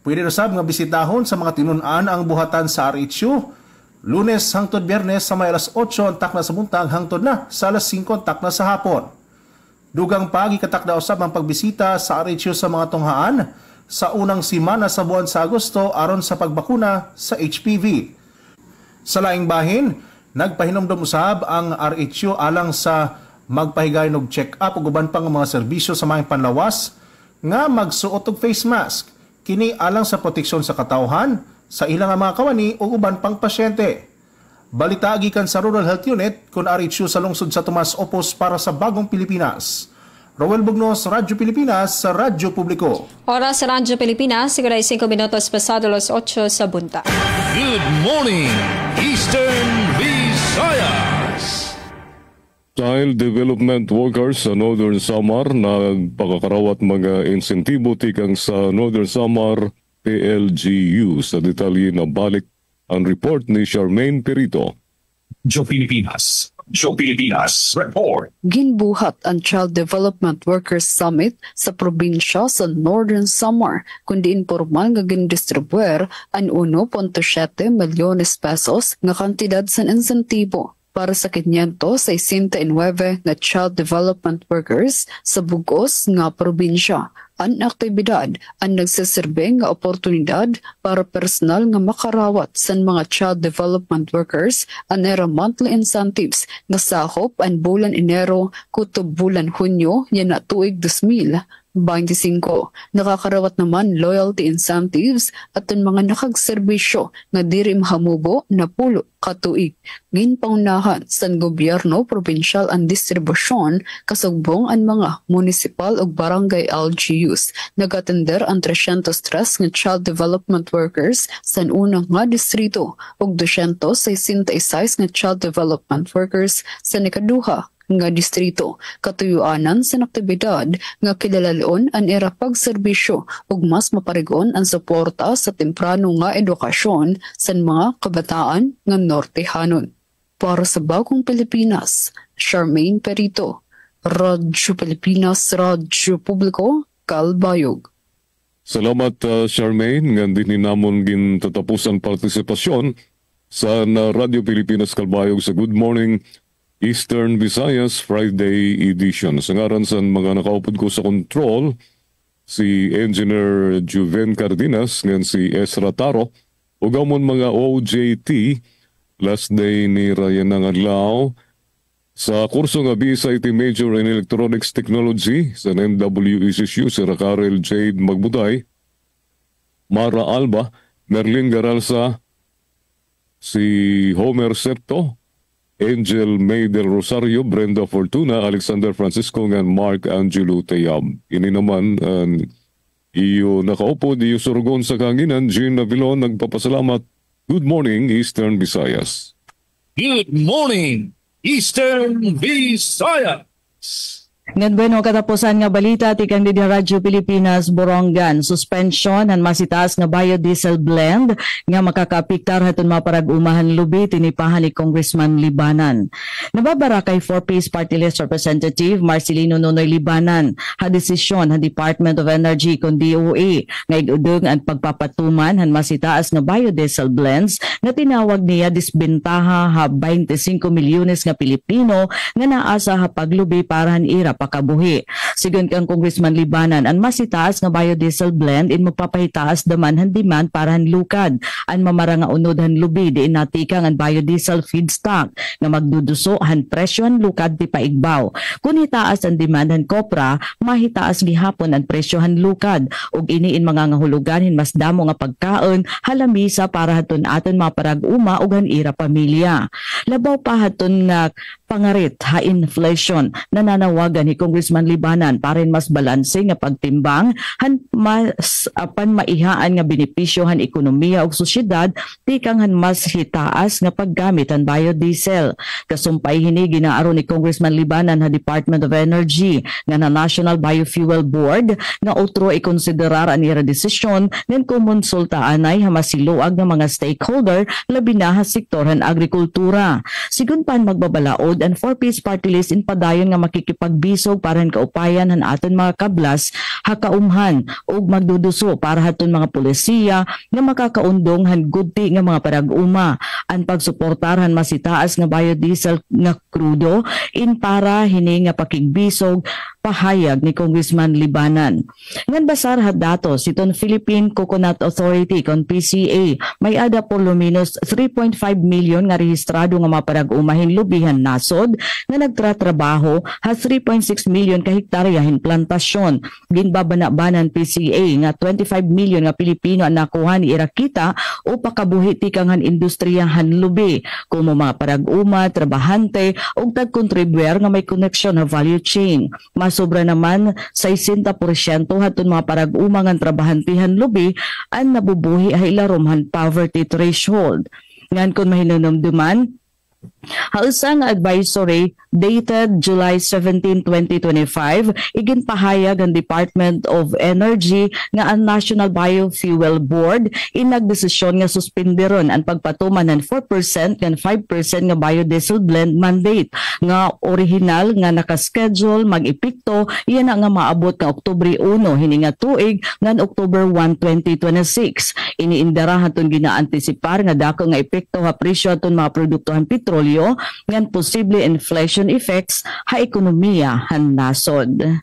Pwede na sab nga bisitahon sa mga tinun-an ang buhatan sa RHU Lunes hangtod Biyernes sa may alas 8 ang takna sa buntag hangtod na sa alas 5 ang takna sa hapon. Dugang pa gikatakda usab ang pagbisita sa RHU sa mga tunghaan sa unang simana sa buwan sa Agosto aron sa pagbakuna sa HPV. Sa laing bahin, nagpahinomdom usab ang RHU alang sa magpahigayon og check-up ug uban pang mga serbisyo sa mga panlawas nga magsuot og face mask kini alang sa proteksyon sa katawhan sa ilang mga kawani ug uban pang pasyente. Balita gikan sa Rural Health Unit kun RHU sa lungsod sa Tomas Opos para sa Bagong Pilipinas. Roel Bugnos, Radyo Pilipinas sa Radyo Publiko. Oras sa Radyo Pilipinas, siguro ay 5 minutos pasado alas 8 sa bunta. Good morning, Eastern Visayas. Child development workers sa Northern Samar nagpakakarawat mga insentibo tikang sa Northern Samar PLGU. Sa detalye na balik ang report ni Charmaine Perito. Radyo Pilipinas report. Ginbuhat ang Child Development Workers Summit sa probinsya sa Northern Samar kundi informal nga gindistribuer ang 1.7 milyones pesos nga kantidad sa insentibo para sa 569 na child development workers sa bugos nga probinsya. Ang aktibidad ang nagsaserbe nga oportunidad para personal nga makarawat sa mga child development workers ang era monthly incentives nga sakop ang bulan Enero kutob bulan Hunyo yan na tuig 2025. Nakakarawat naman loyalty incentives at ang mga nakagserbisyo nga diri mahamubo na pulo katuig. Ginpaunahan sa gobyerno provincial ang distribusyon kasugbong ang mga municipal ug barangay LGUs. Nagatender ang 303 nga child development workers sa unang nga distrito ug 266 nga child development workers sa nikaduha nga distrito. Katuyuanan sa aktibidad nga kilalaon ang era pagserbisyo ug mas maparigon ang suporta sa temprano nga edukasyon sa mga kabataan nga Nortehanon. Para sa Bagong Pilipinas, Charmaine Perito, Radyo Pilipinas, Radyo Publiko, Kalbayog. Salamat Charmaine, nga din namon gintatapos ang partisipasyon sa Radyo Pilipinas Kalbayog sa Good Morning Eastern Visayas Friday edition. Sa ngaran sa mga nakaupod ko sa control, si Engineer Juven Cardenas, ngan si Ezra Taro, o gamon mga OJT, last day ni Ryan Nangadlao, sa kurso nga BSIT Major in Electronics Technology sa NWECCU, si Rakarel Jade Magbuday, Mara Alba, Merlin Garalsa, si Homer Septo, Angel May del Rosario, Brenda Fortuna, Alexander Francisco, and Mark Angelo Tayab. Ini naman, iyo nakaupo, iyo surugon sa kanginan, Jean Navilon, nagpapasalamat. Good morning, Eastern Visayas. Good morning, Eastern Visayas. Ngayon bueno, katapusan nga balita, tikang di Radyo Pilipinas, Borongan, suspension han masitaas nga biodiesel blend nga makakaapektar hatun maparag-umahan lubi tinipahan ni Congressman Libanan. Nababara kay 4Ps Party List Representative Marcelino Nonoy Libanan, ha desisyon han Department of Energy kon DOE nga igudog ang pagpapatuman han masitaas nga biodiesel blends nga tinawag niya disbentaha ha 25 milyones nga Pilipino nga naasa ha paglubi para han ira pakabuhi. Sigon kang Congressman Libanan, ang masitaas nga biodiesel blend in magpapahitaas daman han demand para han lukad. Ang mamara nga unod han lubi di inatikang ang biodiesel feedstock nga magduduso han presyo han lukad di paigbaw. Kung hitaas ang demand han kopra, mahitaas gihapon ang presyo han lukad ug iniin mga nga hulugan hin mas damo nga pagkaon halamisa para haton aton maparag-uma ug han ira pamilya. Labaw pa haton nga pangarit ha inflation na nanawagan ni Congressman Libanan para mas balanse nga pagtimbang han mas apan maihaan nga benepisyo han ekonomiya ug sosyedad tikang han mas hitaas nga paggamit han biodiesel. Kasumpay hini ginaaro ni Congressman Libanan ha Department of Energy nga na National Biofuel Board nga otro ikonsiderar ang ira desisyon nen kumonsulta anay ha masiluag nga mga stakeholder labi na ha sektor han agrikultura. Sigun pan magbabalaod and 4Ps Party List in padayon nga makikipagbisog para kaupayan han aton mga kablas hakaumhan ug magduduso para haton mga polisiya nga makakaundong han gudti nga mga parag-uma ang pagsuportarhan masitaas nga biodiesel nga krudo in para hini nga pakigbisog pahayag ni Congressman Libanan. Ngan basar had datos iton Philippine Coconut Authority kon PCA may ada por lo menos 3.5 million nga rehistrado nga maparag-umahin lubihan nasod nga nagtratrabaho ha 3.6 million ka hektaryahin plantasyon. Ginbabana-banan PCA nga 25 million nga Pilipino ang nakuha ni irakita o pakabuhi tikangan industriyahan lubi kumo mga parag-uma, trabahante ug tagkontribuyer nga may connection na value chain. Sobra naman 60% hatun mga parag-uma nga trabahantihan lubi ang nabubuhi ay larumhan poverty threshold. Ngan kon mahinumduman Hausang advisory dated July 17, 2025, iginpahayag ang Department of Energy nga ang National Biofuel Board inagdesisyon nga suspenderon ang pagpatuman ng 4% and 5% nga biodiesel blend mandate nga original nga nakaschedule mag-epekto iyan nga maabot nga Oktubre 1 hini nga tuig ngan October 1, 2026. Iniindara haton ginaantisipar nga dako nga epekto nga presyo aton mga produktohan petrolyo ngan posible inflation effects ha ekonomiya han nasod.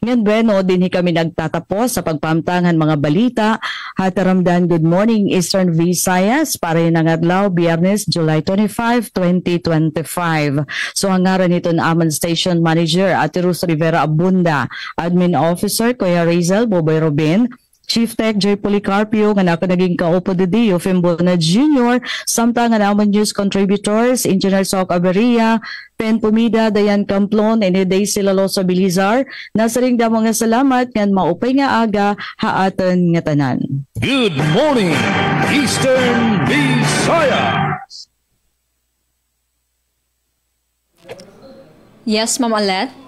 Ngayon bueno, din kami nagtatapos sa pagpamtangan mga balita. Hataramdan, good morning Eastern Visayas para yung nangadlaw, Biyernes, July 25, 2025. So hangaran nito na Aman Station Manager Ate Rus Rivera Abunda, Admin Officer Kuya Razel Boboy Robin, Chief Tech J. Policarpio, nga nako naging kaupo di Ofembona Jr., samtang nga naman news contributors, Engineer Soc Aberia, Pen Pumida, Dayan Camplon, and Daisy Lalosa Bilizar. Nasa ring damo nga salamat, ngan maupay nga aga, haatan nga tanan. Good morning, Eastern Visayas! Yes, Ma'am Alet?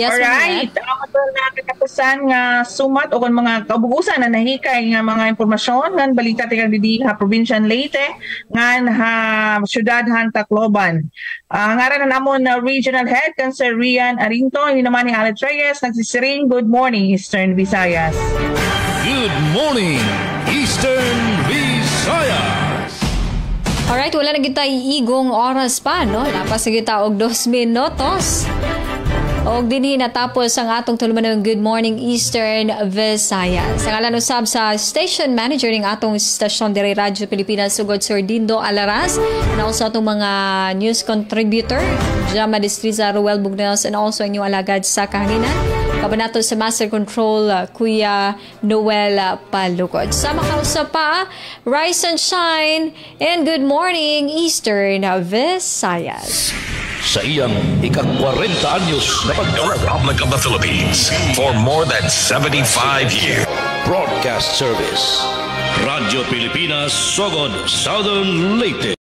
Yes, alright, ako na katapusan nga sumat o kung mga kabugusan na nahikay nga mga impormasyon nga balita tikang didi ha probinsya Leyte nga ha syudad han Tacloban. Ngaran na namon na Regional Head kan Sir Rian Arinto, hindi naman ni Alex Reyes nagsisiring good morning Eastern Visayas. Good morning Eastern Visayas. Alright, wala na kita iigong oras pa, no? Lapas na kita og 2 minutos. Og dinhi natapos ang atong tuluman ng Good Morning Eastern Visayas. Ang alan usab sa station manager ng atong stasyon diri Radyo Pilipinas sugod Sir Dindo Alaras, and also atong mga news contributor Jama Distriza, Ruel Bugnelos, and also inyong alagad sa kahanginan kabanato sa Master Control Kuya Noel Palukod. Sa makausap pa, Rise and Shine and Good Morning Eastern Visayas. Sa iyang ika-40 anyos na pag- The Republic of the Philippines for more than 75 years. Broadcast Service. Radyo Pilipinas, Sogod, Southern Leyte.